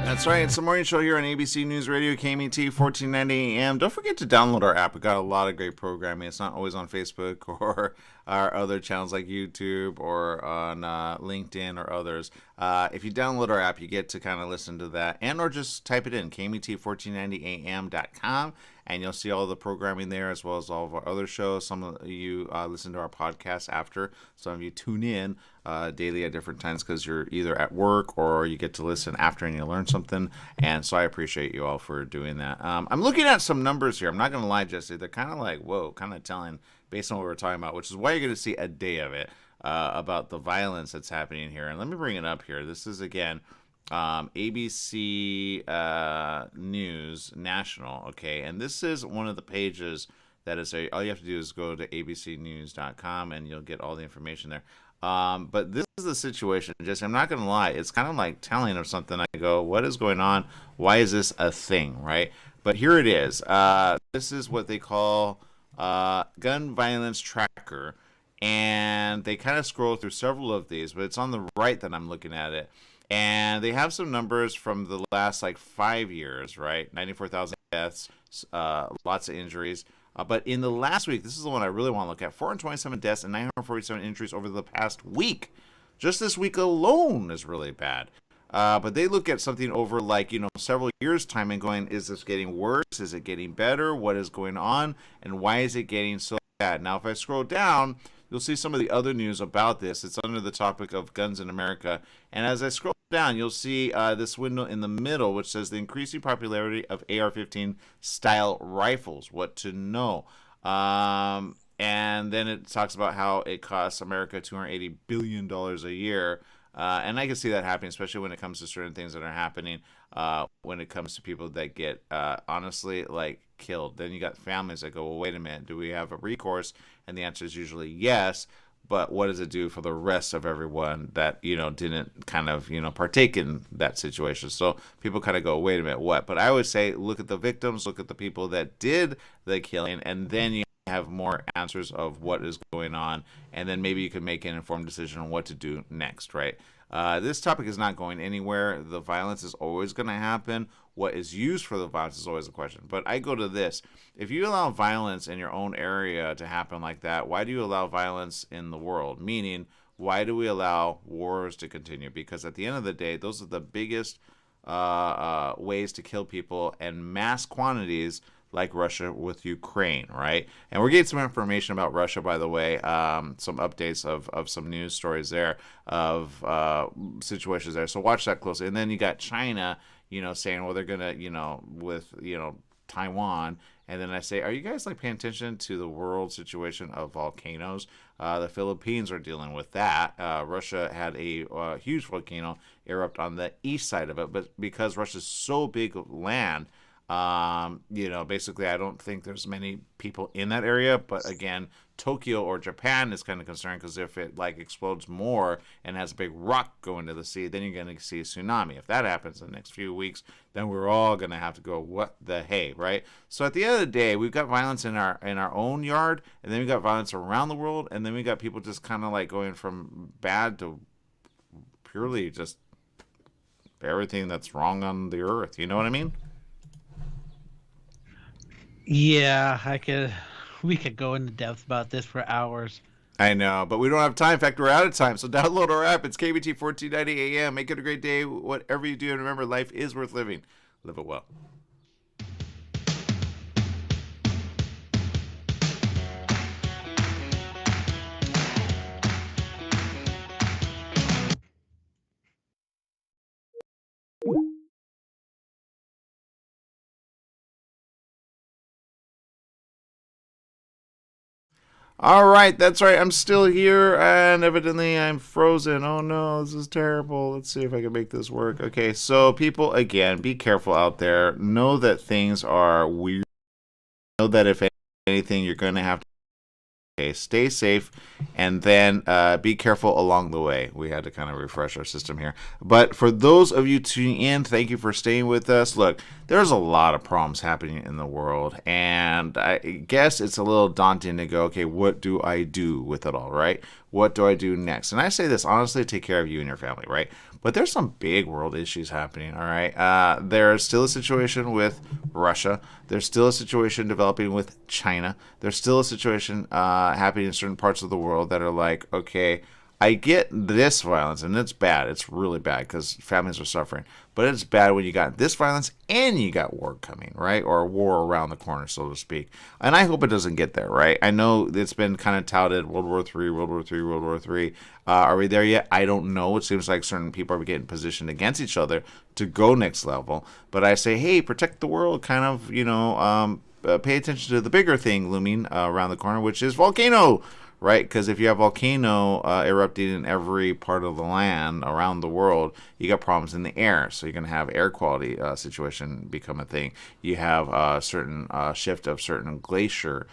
That's right. It's the morning show here on ABC News Radio, KMET 1490 AM. Don't forget to download our app. We've got a lot of great programming. It's not always on Facebook or our other channels like YouTube or on LinkedIn or others. If you download our app, you get to kind of listen to that and or just type it in, KMET1490am.com, and you'll see all the programming there as well as all of our other shows. Some of you listen to our podcast after. Some of you tune in daily at different times because you're either at work or you get to listen after and you learn something. And so I appreciate you all for doing that. I'm looking at some numbers here. I'm not going to lie, Jesse. They're kind of like, whoa, kind of telling based on what we're talking about, which is why you're going to see a day of it about the violence that's happening here. And let me bring it up here. This is, again, ABC News National, okay? And this is one of the pages that is all you have to do is go to abcnews.com and you'll get all the information there. But this is the situation. Just, I'm not going to lie. It's kind of like telling of something. I go, what is going on? Why is this a thing, right? But here it is. This is what they call gun violence tracker. And they kind of scroll through several of these, but it's on the right that I'm looking at it. And they have some numbers from the last, 5 years, right? 94,000 deaths, lots of injuries. But in the last week, this is the one I really want to look at, 427 deaths and 947 injuries over the past week. Just this week alone is really bad. But they look at something over like, several years' time and going, is this getting worse? Is it getting better? What is going on? And why is it getting so bad? Now, if I scroll down, you'll see some of the other news about this. It's under the topic of guns in America. And as I scroll down, you'll see this window in the middle, which says the increasing popularity of AR-15 style rifles. What to know. And then it talks about how it costs America $280 billion a year. And I can see that happening, especially when it comes to certain things that are happening, when it comes to people that get, honestly, like, killed. Then you got families that go, well, wait a minute, do we have a recourse? And the answer is usually yes. But what does it do for the rest of everyone that, didn't kind of, partake in that situation? So people kind of go, wait a minute, what? But I would say, look at the victims, look at the people that did the killing, and then you have more answers of what is going on, and then maybe you can make an informed decision on what to do next, right? This topic is not going anywhere. The violence is always going to happen. What is used for the violence is always a question. But I go to this. If you allow violence in your own area to happen like that, why do you allow violence in the world? Meaning, why do we allow wars to continue? Because at the end of the day, those are the biggest ways to kill people in mass quantities, like Russia with Ukraine, right? And we're getting some information about Russia, by the way, some updates of some news stories there, of situations there. So watch that closely. And then you got China, saying, well, they're going to, with, Taiwan. And then I say, are you guys like paying attention to the world situation of volcanoes? The Philippines are dealing with that. Russia had a huge volcano erupt on the east side of it, but because Russia's so big land, basically I don't think there's many people in that area. But again, Tokyo or Japan is kind of concerned, because if it like explodes more and has a big rock go into the sea, then you're going to see a tsunami. If that happens in the next few weeks, then we're all going to have to go, what the hey, right? So at the end of the day, we've got violence in our own yard, and then we've got violence around the world, and then we got people just kind of like going from bad to purely just everything that's wrong on the earth. You know what I mean? Yeah, we could go into depth about this for hours. I know, but we don't have time. In fact, we're out of time. So download our app. It's KBT 1490 AM. Make it a great day. Whatever you do, and remember, life is worth living. Live it well. All right, that's right. I'm still here, and evidently I'm frozen. Oh no, this is terrible. Let's see if I can make this work. Okay, so people, again, be careful out there. Know that things are weird. Know that if anything, you're going to have to stay safe, and then be careful along the way. We had to kind of refresh our system here. But for those of you tuning in, thank you for staying with us. Look, there's a lot of problems happening in the world, and I guess it's a little daunting to go, okay, what do I do with it all, right? What do I do next? And I say this honestly, take care of you and your family, right? But there's some big world issues happening, all right? There's still a situation with Russia. There's still a situation developing with China. There's still a situation happening in certain parts of the world that are like, okay, I get this violence, and it's bad. It's really bad because families are suffering. But it's bad when you got this violence and you got war coming, right? Or war around the corner, so to speak. And I hope it doesn't get there, right? I know it's been kind of touted, World War III, World War III, World War III. Are we there yet? I don't know. It seems like certain people are getting positioned against each other to go next level. But I say, hey, protect the world, kind of, pay attention to the bigger thing looming around the corner, which is volcano. Right, because if you have volcano erupting in every part of the land around the world, you got problems in the air. So you're going to have air quality situation become a thing. You have a certain shift of certain glacier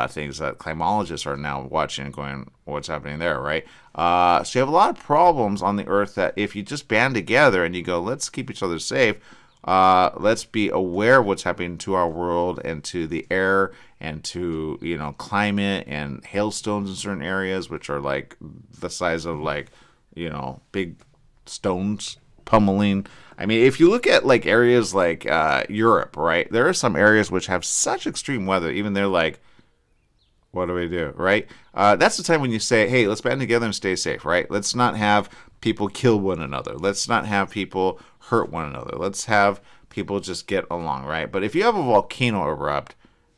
things that climatologists are now watching and going, what's happening there, right? So you have a lot of problems on the earth that if you just band together and you go, let's keep each other safe, let's be aware of what's happening to our world and to the air and to, climate and hailstones in certain areas, which are like the size of big stones pummeling. I mean, if you look at like areas like Europe, right, there are some areas which have such extreme weather, even they're like, what do we do, right? That's the time when you say, hey, let's band together and stay safe, right? Let's not have people kill one another. Let's not have people hurt one another. Let's have people just get along, right? But if you have a volcano erupt,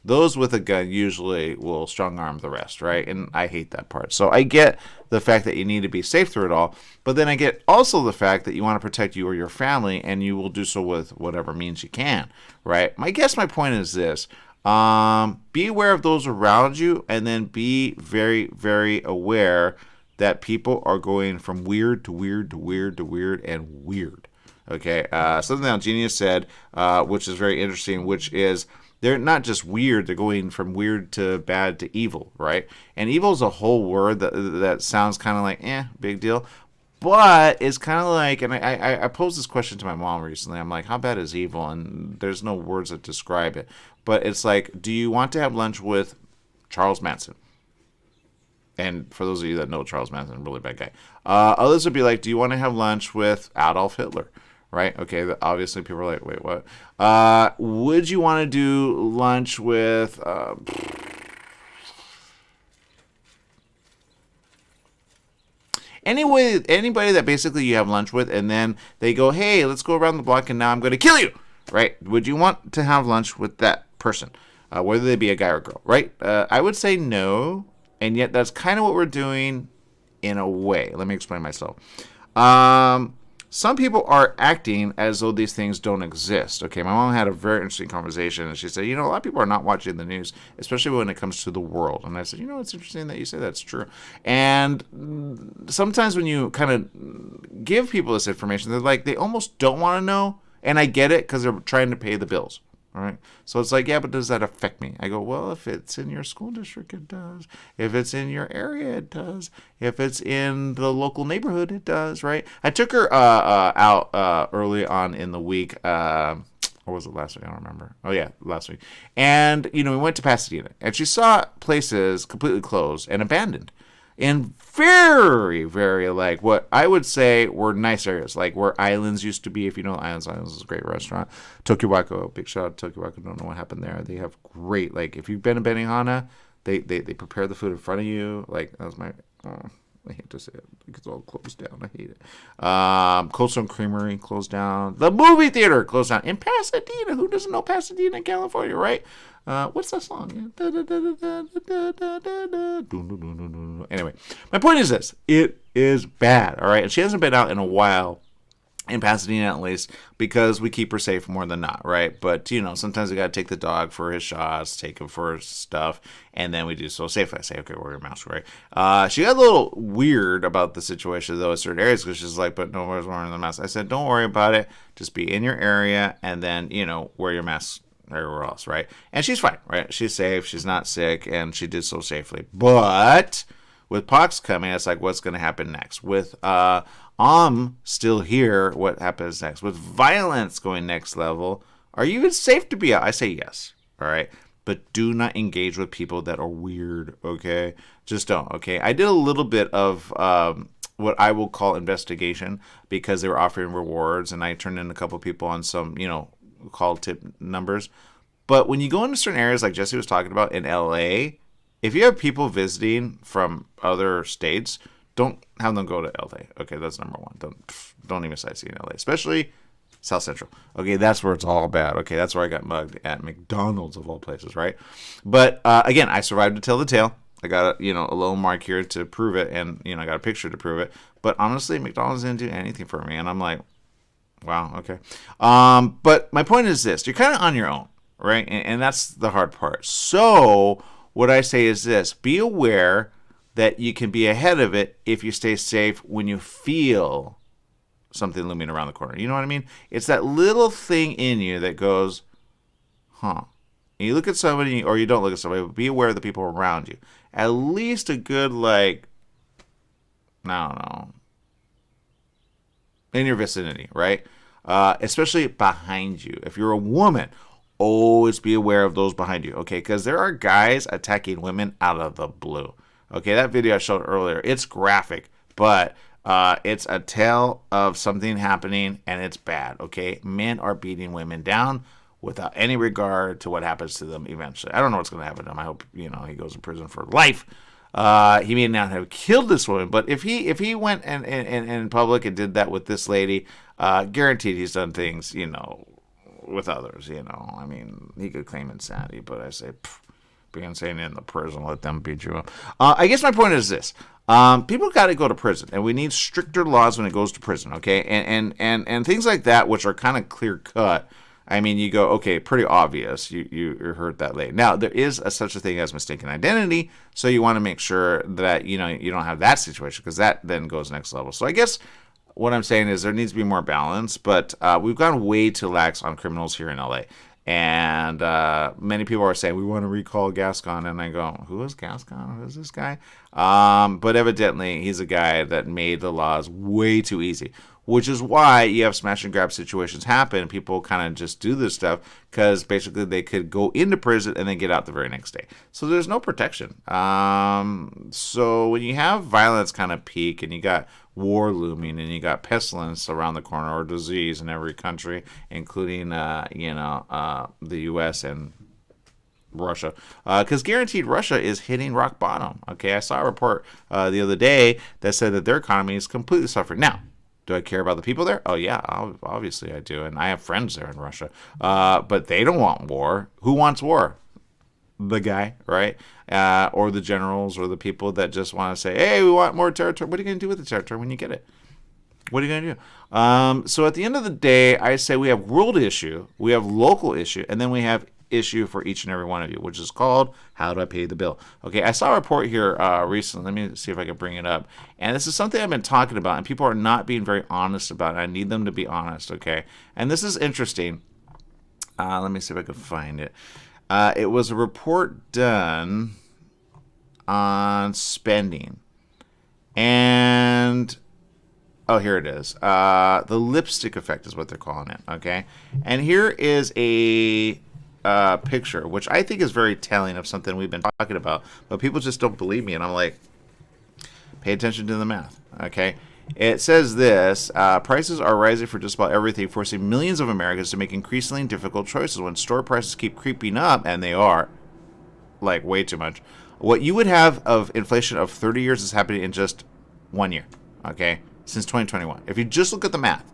those with a gun usually will strong arm the rest, right? And I hate that part. So I get the fact that you need to be safe through it all, but then I get also the fact that you want to protect you or your family, and you will do so with whatever means you can, right? My point is this. Be aware of those around you, and then be very, very aware that people are going from weird to weird to weird to weird and weird. Okay, something that Genius said, which is very interesting, which is they're not just weird, they're going from weird to bad to evil, right? And evil is a whole word that sounds kind of like, big deal. But it's kind of like, and I posed this question to my mom recently. I'm like, how bad is evil? And there's no words that describe it. But it's like, do you want to have lunch with Charles Manson? And for those of you that know Charles Manson, really bad guy. Others would be like, do you want to have lunch with Adolf Hitler? Right? Okay, obviously people are like, wait, what? Would you want to do lunch with... anybody that basically you have lunch with, and then they go, hey, let's go around the block, and now I'm going to kill you, right? Would you want to have lunch with that person, whether they be a guy or a girl, right? I would say no, and yet that's kind of what we're doing in a way. Let me explain myself. Some people are acting as though these things don't exist. Okay, my mom had a very interesting conversation, and she said, a lot of people are not watching the news, especially when it comes to the world. And I said, it's interesting that you say that's true. And sometimes when you kind of give people this information, they're like, they almost don't want to know. And I get it, because they're trying to pay the bills. All right. So it's like, yeah, but does that affect me? I go, well, if it's in your school district, it does. If it's in your area, it does. If it's in the local neighborhood, it does, right? I took her out early on in the week. Or was it last week? I don't remember. Oh, yeah, last week. And, we went to Pasadena. And she saw places completely closed and abandoned. In very, very, like, what I would say were nice areas, like where Islands used to be. If you know Islands is a great restaurant. Tokiwako, big shout out to Tokiwako. Don't know what happened there. They have great, like, if you've been to Benihana, they prepare the food in front of you. Like, that was my, I hate to say it. It's all closed down. I hate it. Cold Stone Creamery closed down. The movie theater closed down in Pasadena. Who doesn't know Pasadena, California, right? What's that song? Anyway, my point is this. It is bad, all right? And she hasn't been out in a while, in Pasadena at least, because we keep her safe more than not, right? But, sometimes we got to take the dog for his shots, take him for his stuff, and then we do so safely. I say, okay, wear your mask, right? She got a little weird about the situation, though, in certain areas, because she's like, but no one's wearing the mask. I said, don't worry about it. Just be in your area, and then, wear your mask everywhere else, right? And she's fine, right? She's safe. She's not sick, and she did so safely. But with pox coming, it's like, what's going to happen next? With still here, what happens next? With violence going next level, are you even safe to be out? I say yes, all right? But do not engage with people that are weird, okay? Just don't, okay? I did a little bit of what I will call investigation, because they were offering rewards, and I turned in a couple people on some, call tip numbers. But when you go into certain areas like Jesse was talking about in LA, if you have people visiting from other states, don't have them go to LA. Okay, that's number one. Don't even sightsee in LA, especially South Central. Okay, that's where it's all bad. Okay, that's where I got mugged at McDonald's of all places, right? But again, I survived to tell the tale. I got a little mark here to prove it, and I got a picture to prove it. But honestly, McDonald's didn't do anything for me, and I'm like, wow, okay. But my point is this: you're kind of on your own, right? And that's the hard part. So what I say is this: be aware that you can be ahead of it if you stay safe when you feel something looming around the corner. You know what I mean? It's that little thing in you that goes, huh. And you look at somebody, or you don't look at somebody, but be aware of the people around you. At least a good, I don't know, in your vicinity, right? Especially behind you. If you're a woman, always be aware of those behind you, okay? Because there are guys attacking women out of the blue. Okay, that video I showed earlier, it's graphic, but it's a tale of something happening, and it's bad, okay? Men are beating women down without any regard to what happens to them eventually. I don't know what's going to happen to him. I hope, he goes to prison for life. He may not have killed this woman, but if he went and in public and did that with this lady, guaranteed he's done things, with others. I mean, he could claim insanity, but I say, be insane in the prison, let them beat you up. I guess my point is this. People got to go to prison, and we need stricter laws when it goes to prison, okay? And things like that, which are kind of clear cut. I mean, you go, okay, pretty obvious. You heard that late. Now, there is such a thing as mistaken identity, so you want to make sure that you don't have that situation, because that then goes next level. So I guess what I'm saying is there needs to be more balance, but we've gone way too lax on criminals here in LA. And many people are saying, we want to recall Gascon. And I go, who is Gascon? Who is this guy? But evidently, he's a guy that made the laws way too easy, which is why you have smash and grab situations happen. People kind of just do this stuff because basically they could go into prison and then get out the very next day. So there's no protection. So when you have violence kind of peak and you got war looming and you got pestilence around the corner or disease in every country, including, the U.S. and Russia, because guaranteed Russia is hitting rock bottom. Okay, I saw a report the other day that said that their economy is completely suffering. Now, do I care about the people there? Oh, yeah, obviously I do. And I have friends there in Russia. But they don't want war. Who wants war? The guy, right? Or the generals or the people that just want to say, hey, we want more territory. What are you going to do with the territory when you get it? What are you going to do? So at the end of the day, I say we have world issue, we have local issue, and then we have issue for each and every one of you, which is called How Do I Pay the Bill? Okay, I saw a report here recently. Let me see if I can bring it up. And this is something I've been talking about, and people are not being very honest about it. I need them to be honest, okay? And this is interesting. Let me see if I can find it. It was a report done on spending. And, oh, here it is. The lipstick effect is what they're calling it, okay? And here is a picture, which I think is very telling of something we've been talking about, but people just don't believe me, and I'm like, pay attention to the math, okay? It says this, prices are rising for just about everything, forcing millions of Americans to make increasingly difficult choices. When store prices keep creeping up, and they are, like, way too much, what you would have of inflation of 30 years is happening in just 1 year, okay, since 2021. If you just look at the math,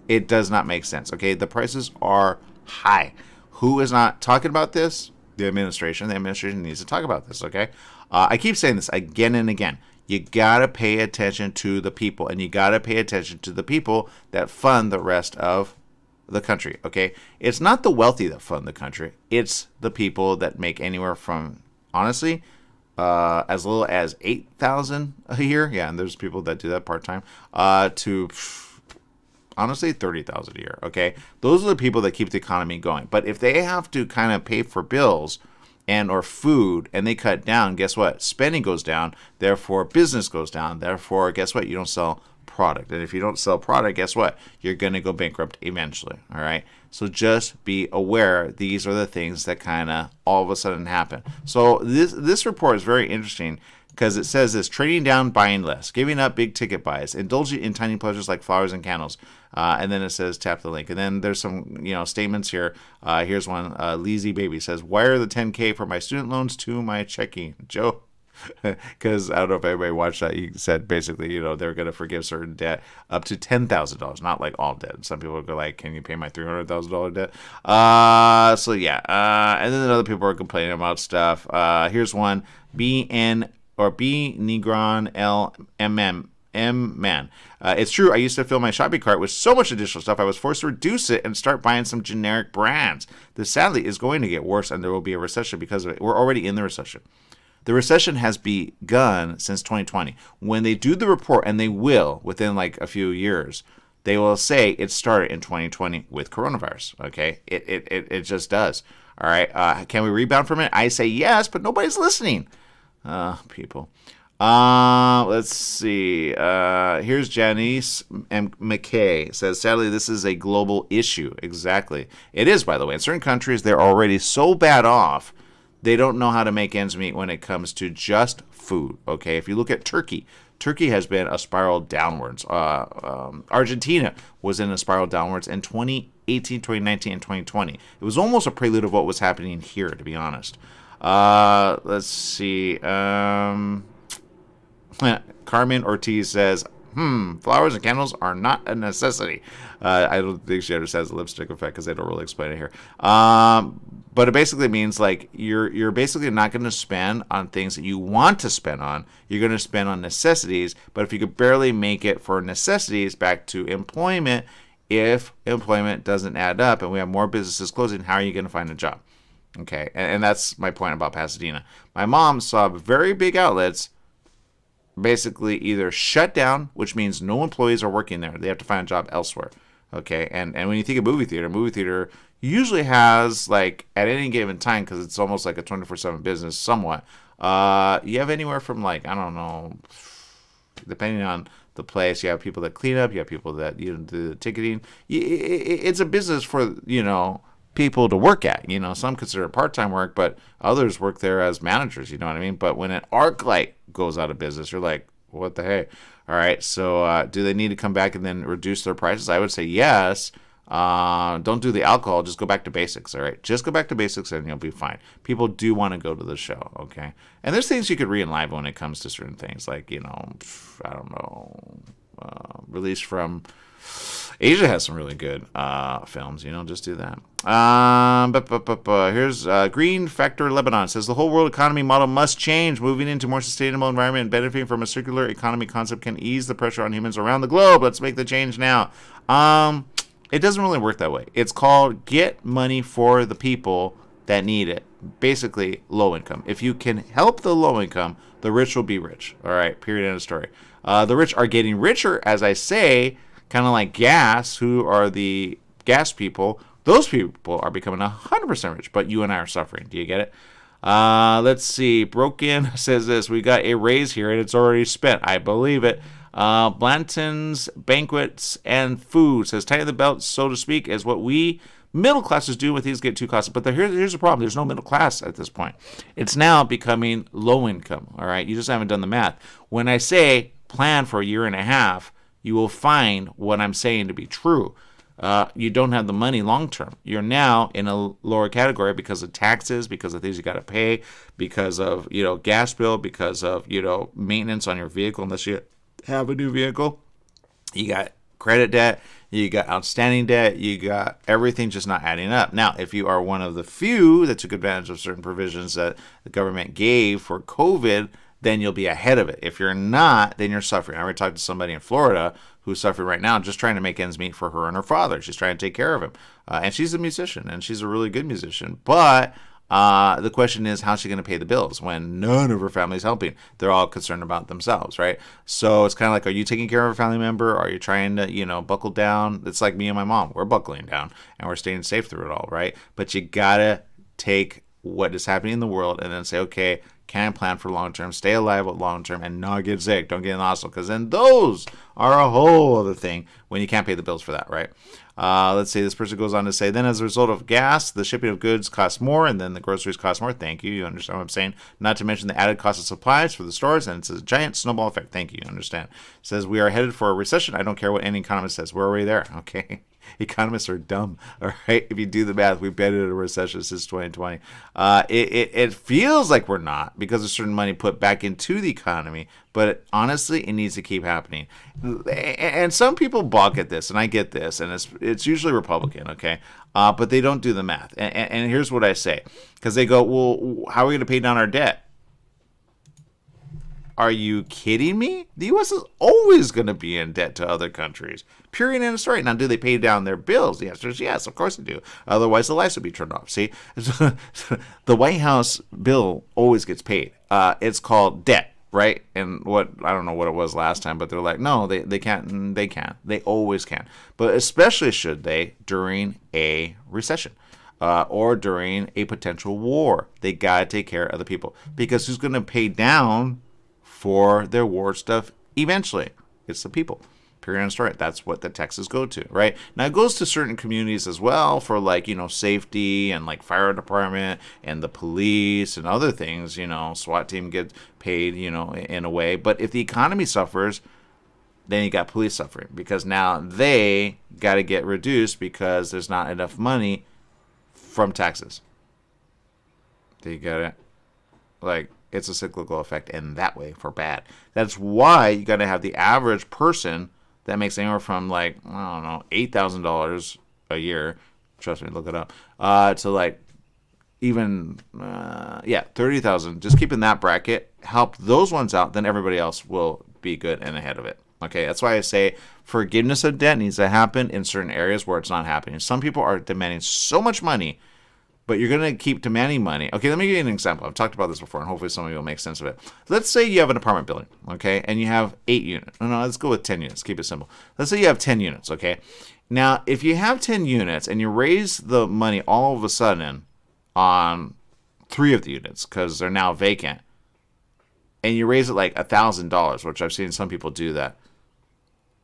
it does not make sense, okay? The prices are high. Who is not talking about this? The administration. The administration needs to talk about this, okay? I keep saying this again and again. You got to pay attention to the people, and you got to pay attention to the people that fund the rest of the country, okay? It's not the wealthy that fund the country. It's the people that make anywhere from, honestly, as little as $8,000 a year. Yeah, and there's people that do that part-time, to honestly, $30,000 a year, okay? Those are the people that keep the economy going. But if they have to kind of pay for bills and or food and they cut down, guess what? Spending goes down, therefore business goes down, therefore, guess what? You don't sell product. And if you don't sell product, guess what? You're going to go bankrupt eventually, all right? So just be aware these are the things that kind of all of a sudden happen. So this report is very interesting, because it says this: trading down, buying less, giving up big ticket buys, indulging in tiny pleasures like flowers and candles. And then it says tap the link. And then there's some statements here. Here's one. Leezy Baby says, wire the $10K for my student loans to my checking. Joe, because I don't know if everybody watched that. He said basically, they're going to forgive certain debt up to $10,000, not like all debt. Some people go like, can you pay my $300,000 debt? So yeah. And then other people are complaining about stuff. Here's one. BN or B Negron LMM man. It's true, I used to fill my shopping cart with so much additional stuff I was forced to reduce it and start buying some generic brands. This sadly is going to get worse, and there will be a recession because of it. We're already in the recession. The recession has begun since 2020. When they do the report, and they will within like a few years, they will say it started in 2020 with coronavirus. Okay, it just does. All right, can we rebound from it? I say yes, but nobody's listening. People. Let's see. Here's Janice McKay. Says, sadly, this is a global issue. Exactly. It is, by the way. In certain countries, they're already so bad off, they don't know how to make ends meet when it comes to just food. Okay. If you look at Turkey, Turkey has been a spiral downwards. Argentina was in a spiral downwards in 2018, 2019, and 2020. It was almost a prelude of what was happening here, to be honest. Let's see. Carmen Ortiz says, flowers and candles are not a necessity. I don't think she understands the lipstick effect because they don't really explain it here. But it basically means like you're basically not going to spend on things that you want to spend on. You're going to spend on necessities. But if you could barely make it for necessities, back to employment, if employment doesn't add up and we have more businesses closing, how are you going to find a job? Okay, and that's my point about Pasadena. My mom saw very big outlets basically either shut down, which means no employees are working there. They have to find a job elsewhere. Okay, and when you think of movie theater usually has, like, at any given time, because it's almost like a 24/7 business somewhat, you have anywhere from, like, I don't know, depending on the place, you have people that clean up, you have people that do the ticketing. It's a business for, people to work at. Some consider it part-time work, but others work there as managers, you know what I mean? But when an arc light goes out of business, you're like, what the heck? All right, so do they need to come back and then reduce their prices? I would say yes. Don't do the alcohol. Just go back to basics, all right? Just go back to basics and you'll be fine. People do want to go to the show, okay? And there's things you could re-enliven when it comes to certain things, like, I don't know, release from... Asia has some really good films, just do that. Here's Green Factor Lebanon. Says the whole world economy model must change. Moving into a more sustainable environment and benefiting from a circular economy concept can ease the pressure on humans around the globe. Let's make the change now. It doesn't really work that way. It's called get money for the people that need it. Basically, low income. If you can help the low income, the rich will be rich. All right, period, end of story. The rich are getting richer, as I say, kind of like gas, who are the gas people. Those people are becoming 100% rich, but you and I are suffering. Do you get it? Let's see. Broken says this. We got a raise here, and it's already spent. I believe it. Blanton's Banquets and Food says, tighten the belt, so to speak, is what we middle classes do with these get too costly. But here's the problem. There's no middle class at this point. It's now becoming low income, all right? You just haven't done the math. When I say plan for a year and a half, you will find what I'm saying to be true. You don't have the money long term. You're now in a lower category because of taxes, because of things you got to pay, because of gas bill, because of maintenance on your vehicle unless you have a new vehicle. You got credit debt, you got outstanding debt, you got everything just not adding up. Now, if you are one of the few that took advantage of certain provisions that the government gave for COVID, then you'll be ahead of it. If you're not, then you're suffering. I already talked to somebody in Florida who's suffering right now, just trying to make ends meet for her and her father. She's trying to take care of him. And she's a musician, and she's a really good musician. But the question is, how's she going to pay the bills when none of her family's helping? They're all concerned about themselves, right? So it's kind of like, are you taking care of a family member? Are you trying to, buckle down? It's like me and my mom. We're buckling down, and we're staying safe through it all, right? But you got to take what is happening in the world and then say, okay, can plan for long term, stay alive with long term, and not get sick. Don't get in the hospital, because then those are a whole other thing when you can't pay the bills for that, right? Let's see, this person goes on to say, then as a result of gas, the shipping of goods costs more, and then the groceries cost more. Thank you. You understand what I'm saying? Not to mention the added cost of supplies for the stores, and it's a giant snowball effect. Thank you. You understand? It says we are headed for a recession. I don't care what any economist says. We're already there. Okay. Economists are dumb. All right. If you do the math, we've been in a recession since 2020. It feels like we're not because of certain money put back into the economy, but honestly, it needs to keep happening. And some people balk at this, and I get this, and it's usually Republican, okay? But they don't do the math. And here's what I say, because they go, well, how are we going to pay down our debt? Are you kidding me? The U.S. is always going to be in debt to other countries. Period, end of story. Now, do they pay down their bills? The answer is yes, of course they do. Otherwise, the lights would be turned off. See, the White House bill always gets paid. It's called debt, right? And I don't know what it was last time, but they're like, no, they can't. They can. They always can. But especially should they during a recession. Or during a potential war. They got to take care of the people. Because who's going to pay down for their war stuff eventually? It's the people. Period, end of story. That's what the taxes go to, right? Now it goes to certain communities as well for safety and fire department and the police and other things, SWAT team gets paid, in a way. But if the economy suffers, then you got police suffering because now they got to get reduced because there's not enough money from taxes. Do you get it? it's a cyclical effect in that way for bad. That's why you got to have the average person that makes anywhere from like, I don't know, $8,000 a year. Trust me, look it up. To like even, 30,000. Just keep in that bracket. Help those ones out, then everybody else will be good and ahead of it. Okay, that's why I say forgiveness of debt needs to happen in certain areas where it's not happening. Some people are demanding so much money, but you're going to keep demanding money. Okay, let me give you an example. I've talked about this before, and hopefully some of you will make sense of it. Let's say you have an apartment building, okay, and you have 8 units. No, let's go with 10 units. Keep it simple. Let's say you have 10 units, okay? Now, if you have 10 units and you raise the money all of a sudden on 3 of the units because they're now vacant, and you raise it like $1,000, which I've seen some people do that,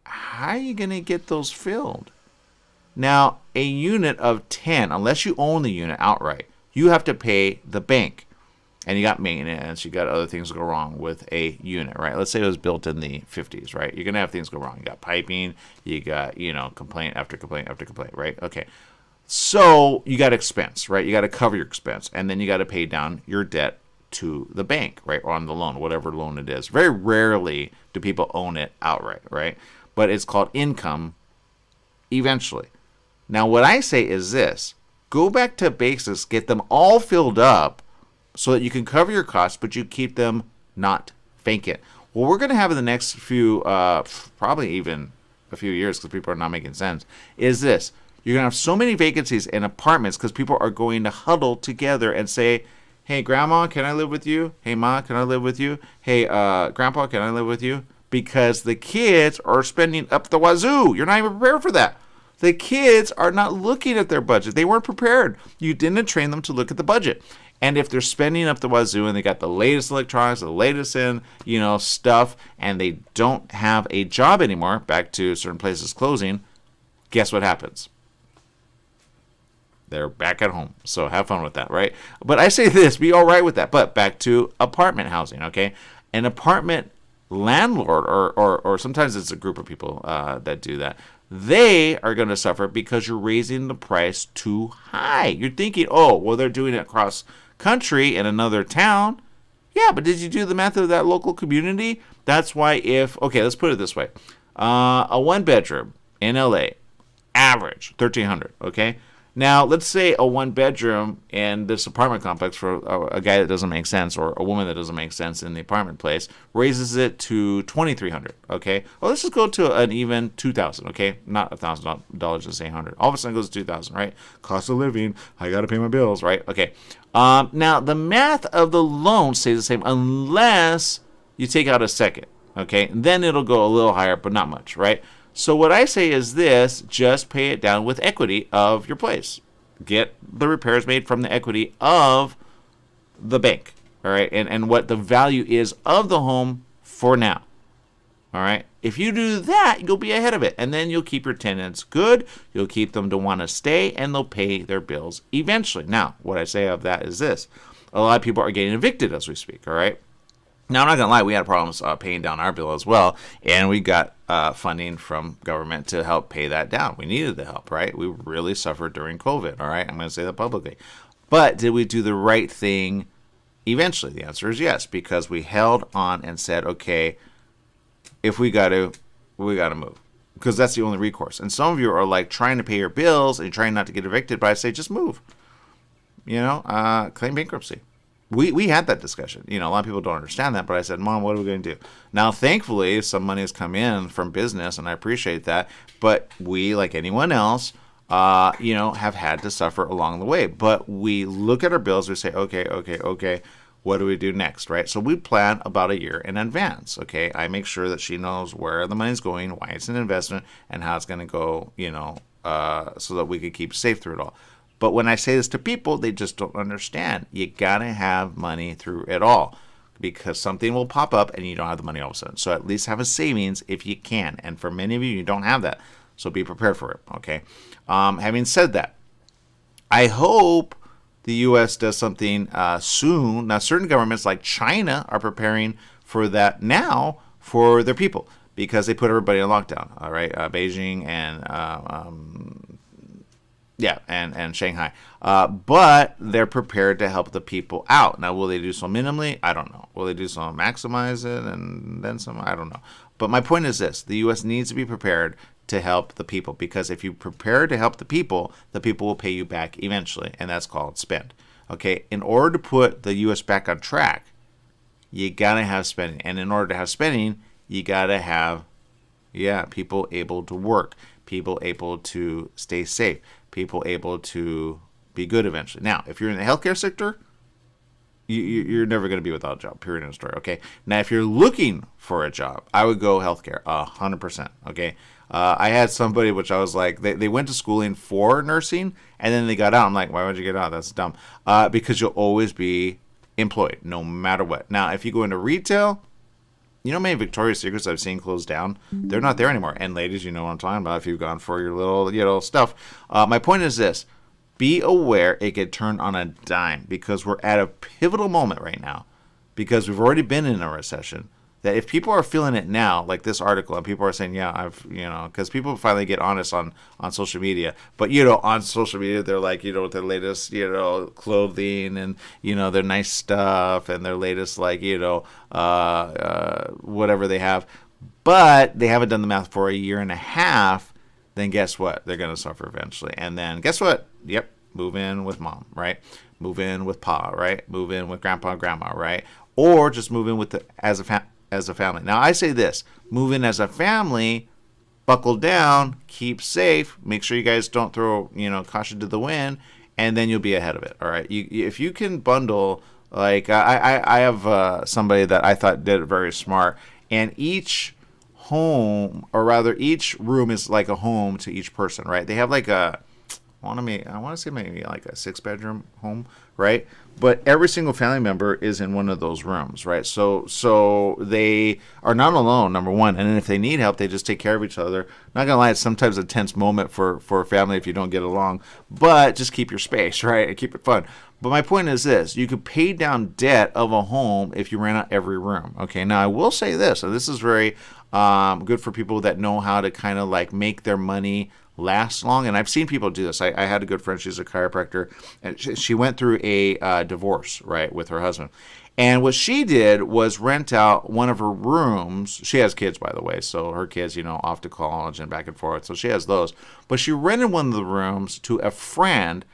how are you going to get those filled? Now, a unit of 10, unless you own the unit outright, you have to pay the bank. And you got maintenance, you got other things go wrong with a unit, right? Let's say it was built in the 50s, right? You're going to have things go wrong. You got piping, you got, complaint after complaint after complaint, right? Okay. So you got expense, right? You got to cover your expense. And then you got to pay down your debt to the bank, right? Or on the loan, whatever loan it is. Very rarely do people own it outright, right? But it's called income eventually. Now, what I say is this. Go back to basics, get them all filled up so that you can cover your costs, but you keep them not vacant. What we're going to have in the next few, probably even a few years because people are not making sense, is this. You're going to have so many vacancies in apartments because people are going to huddle together and say, hey, Grandma, can I live with you? Hey, Ma, can I live with you? Hey, Grandpa, can I live with you? Because the kids are spending up the wazoo. You're not even prepared for that. The kids are not looking at their budget. They weren't prepared. You didn't train them to look at the budget. And if they're spending up the wazoo and they got the latest electronics, the latest in, stuff, and they don't have a job anymore, back to certain places closing, guess what happens? They're back at home. So have fun with that, right? But I say this, be all right with that. But back to apartment housing, okay? An apartment landlord, or sometimes it's a group of people that do that, they are going to suffer because you're raising the price too high. You're thinking, oh, well, they're doing it across country in another town. Yeah, but did you do the math of that local community? That's why okay, let's put it this way. A 1-bedroom in LA, average, $1,300, okay? Now, let's say a 1-bedroom in this apartment complex for a guy that doesn't make sense or a woman that doesn't make sense in the apartment place raises it to $2,300, okay? Well, let's just go to an even $2,000, okay? Not $1,000 to say $100. All of a sudden it goes to $2,000, right? Cost of living, I got to pay my bills, right? Okay. Now, the math of the loan stays the same unless you take out a second, okay? Then it'll go a little higher, but not much, right? So what I say is this, just pay it down with equity of your place. Get the repairs made from the equity of the bank, all right? And what the value is of the home for now, all right? If you do that, you'll be ahead of it. And then you'll keep your tenants good, you'll keep them to want to stay, and they'll pay their bills eventually. Now, what I say of that is this. A lot of people are getting evicted as we speak, all right? Now, I'm not going to lie, we had problems paying down our bill as well, and we got funding from government to help pay that down. We needed the help, right? We really suffered during COVID, all right? I'm going to say that publicly. But did we do the right thing eventually? The answer is yes, because we held on and said, okay, if we got to move, because that's the only recourse. And some of you are like trying to pay your bills and you're trying not to get evicted, but I say just move, claim bankruptcy. We had that discussion. A lot of people don't understand that, but I said, Mom, what are we going to do? Now, thankfully, some money has come in from business, and I appreciate that. But we, like anyone else, have had to suffer along the way. But we look at our bills, we say, okay, what do we do next, right? So we plan about a year in advance, okay? I make sure that she knows where the money's going, why it's an investment, and how it's going to go, so that we could keep safe through it all. But when I say this to people, they just don't understand. You got to have money through it all because something will pop up and you don't have the money all of a sudden. So at least have a savings if you can. And for many of you, you don't have that. So be prepared for it, okay? Having said that, I hope the U.S. does something soon. Now, certain governments like China are preparing for that now for their people because they put everybody in lockdown, all right? Beijing and Yeah, and Shanghai. But they're prepared to help the people out. Now, will they do so minimally? I don't know. Will they do so maximize it and then some? I don't know. But my point is this. The U.S. needs to be prepared to help the people, because if you prepare to help the people will pay you back eventually, and that's called spend. Okay? In order to put the U.S. back on track, you got to have spending. And in order to have spending, you got to have, people able to work, people able to stay safe, people able to be good eventually. Now, if you're in the healthcare sector, you're never going to be without a job, period, end of story, okay? Now, if you're looking for a job, I would go healthcare, 100%, okay? I had somebody, which I was like, they went to schooling for nursing, and then they got out. I'm like, why would you get out? That's dumb. Because you'll always be employed, no matter what. Now, if you go into retail, you know, many Victoria's Secrets I've seen closed down, they're not there anymore. And ladies, you know what I'm talking about if you've gone for your little, stuff. My point is this. Be aware it could turn on a dime, because we're at a pivotal moment right now, because we've already been in a recession, that if people are feeling it now, like this article, and people are saying, because people finally get honest on social media, but, on social media, they're like, with their latest, clothing and, their nice stuff and their latest, like, whatever they have, but they haven't done the math for a year and a half, then guess what? They're going to suffer eventually. And then guess what? Yep. Move in with mom, right? Move in with pa, right? Move in with grandpa and grandma, right? Or just move in with as a family. Now, I say this, move in as a family, buckle down, keep safe, make sure you guys don't throw, caution to the wind, and then you'll be ahead of it, all right? If you can bundle, like, I have somebody that I thought did it very smart, and each home, or rather each room is like a home to each person, right? They have like I want to say maybe like a 6-bedroom home, right? But every single family member is in one of those rooms, right? So they are not alone, number one. And then if they need help, they just take care of each other. Not gonna lie, it's sometimes a tense moment for a family if you don't get along. But just keep your space, right? And keep it fun. But my point is this: you could pay down debt of a home if you rent out every room. Okay. Now I will say this, and this is very good for people that know how to kind of like make their money last long. And I've seen people do this. I had a good friend, she's a chiropractor, and she went through a divorce, right, with her husband. And what she did was rent out one of her rooms. She has kids, by the way, so her kids, off to college and back and forth, so she has those. But she rented one of the rooms to a friend,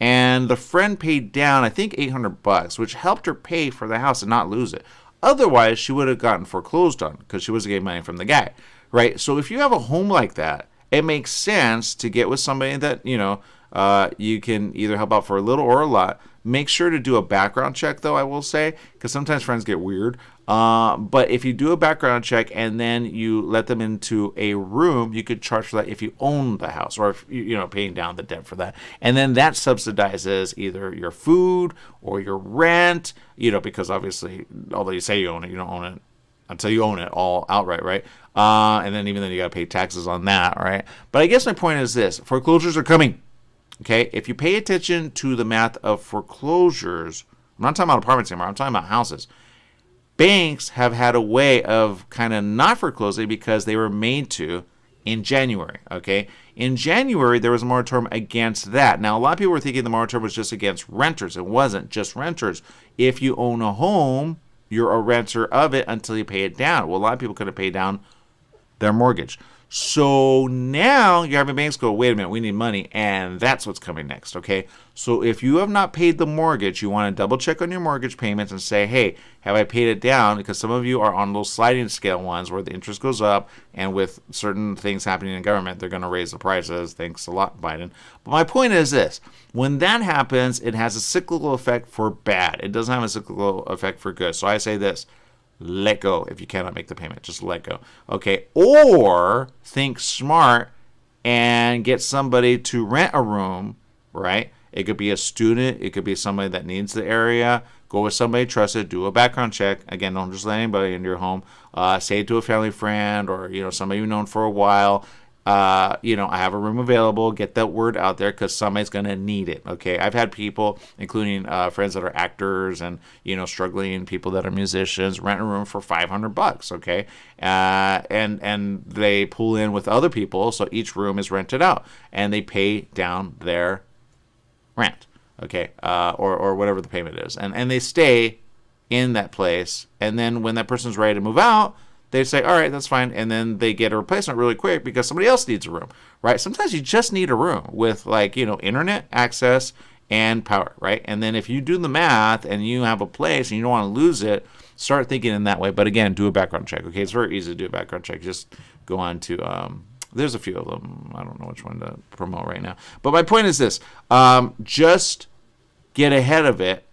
and the friend paid down, I think, $800, which helped her pay for the house and not lose it. Otherwise, she would have gotten foreclosed on because she wasn't getting money from the guy, right? So if you have a home like that, it makes sense to get with somebody that, you can either help out for a little or a lot. Make sure to do a background check, though, I will say, because sometimes friends get weird. But if you do a background check and then you let them into a room, you could charge for that if you own the house, or if paying down the debt for that. And then that subsidizes either your food or your rent, because obviously, although you say you own it, you don't own it until you own it all outright, right? And then even then you got to pay taxes on that, right? But I guess my point is this: foreclosures are coming. Okay, if you pay attention to the math of foreclosures, I'm not talking about apartments anymore, I'm talking about houses. Banks have had a way of kind of not foreclosing because they were made to in January, okay? In January, there was a moratorium against that. Now, a lot of people were thinking the moratorium was just against renters. It wasn't just renters. If you own a home, you're a renter of it until you pay it down. Well, a lot of people could have paid down their mortgage. So now you're having banks go, wait a minute, we need money, and that's what's coming next, okay? So if you have not paid the mortgage, you want to double check on your mortgage payments and say, hey, have I paid it down? Because some of you are on those sliding scale ones where the interest goes up, and with certain things happening in government, they're going to raise the prices. Thanks a lot, Biden. But my point is this: when that happens, it has a cyclical effect for bad. It doesn't have a cyclical effect for good. So I say this: let go. If you cannot make the payment, just let go. Okay. Or think smart and get somebody to rent a room, right? It could be a student. It could be somebody that needs the area. Go with somebody trusted. Do a background check. Again, don't just let anybody into your home. Say it to a family friend or, somebody you've known for a while. I have a room available. Get that word out there because somebody's going to need it. Okay. I've had people, including friends that are actors and, struggling people that are musicians, rent a room for $500. Okay. And they pull in with other people. So each room is rented out and they pay down their rent. Okay. Or whatever the payment is. And they stay in that place. And then when that person's ready to move out, they say, all right, that's fine. And then they get a replacement really quick because somebody else needs a room, right? Sometimes you just need a room with internet access and power, right? And then if you do the math and you have a place and you don't want to lose it, start thinking in that way. But again, do a background check, okay? It's very easy to do a background check. Just go on to, there's a few of them. I don't know which one to promote right now. But my point is this, just get ahead of it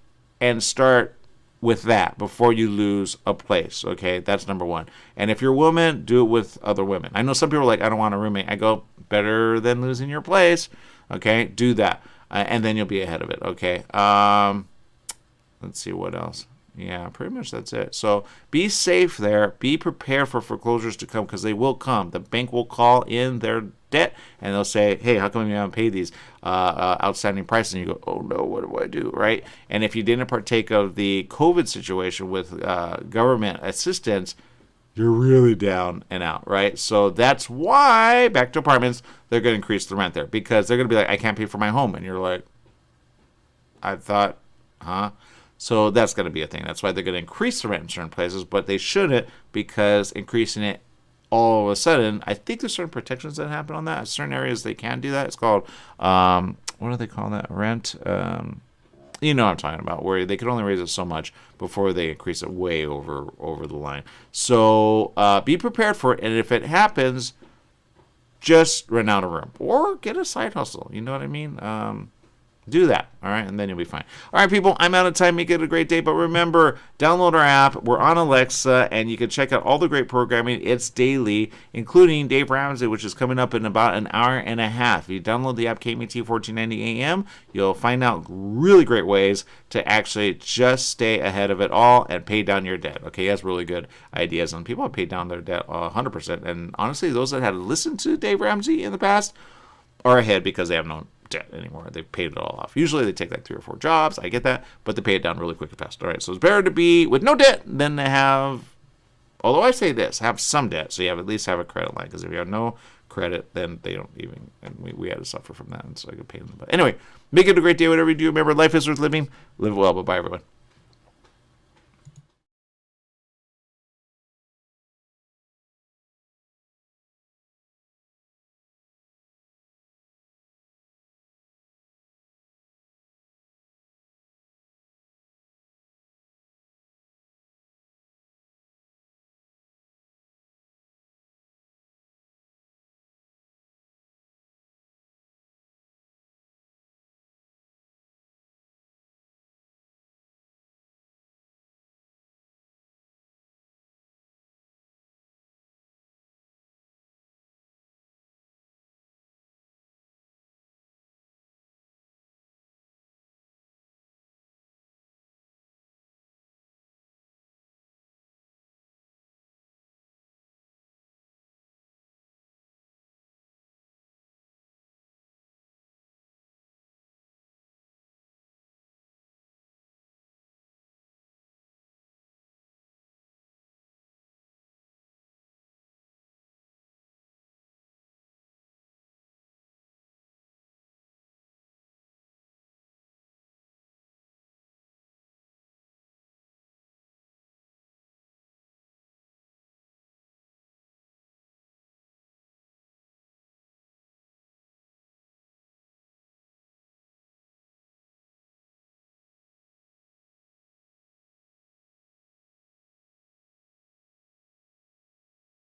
and start with that before you lose a place. Okay, that's number one. And if you're a woman, do it with other women. I know some people are like, I don't want a roommate. I go, better than losing your place. Okay, do that, and then you'll be ahead of it. Okay. Let's see what else. Yeah, pretty much that's it. So be safe there. Be prepared for foreclosures to come because they will come. The bank will call in their debt and they'll say, hey, how come you haven't paid these outstanding prices? And you go, oh no, what do I do, right? And if you didn't partake of the COVID situation with government assistance, you're really down and out, right? So that's why, back to apartments, they're going to increase the rent there because they're going to be like, I can't pay for my home. And you're like, I thought, huh? So that's going to be a thing. That's why they're going to increase the rent in certain places, but they shouldn't because increasing it all of a sudden, I think there's certain protections that happen on that. In certain areas they can do that. It's called, what do they call that? Rent. You know what I'm talking about, where they can only raise it so much before they increase it way over the line. So be prepared for it, and if it happens, just rent out a room or get a side hustle. You know what I mean? Do that, all right, and then you'll be fine. All right, people, I'm out of time. Make it a great day, but remember, download our app. We're on Alexa, and you can check out all the great programming. It's daily, including Dave Ramsey, which is coming up in about an hour and a half. If you download the app KMET 1490 AM, you'll find out really great ways to actually just stay ahead of it all and pay down your debt. Okay, he has really good ideas, and people have paid down their debt 100%. And honestly, those that had listened to Dave Ramsey in the past are ahead because they have no debt anymore. They've paid it all off. Usually they take like 3 or 4 jobs. I get that, but they pay it down really quick and fast. All right, so it's better to be with no debt than to have, although I say this, have some debt, so you at least have a credit line, because if you have no credit, then they don't even, and we had to suffer from that, and so I could pay them. But anyway, make it a great day, whatever you do. Remember, life is worth living. Live well. Bye-bye, everyone.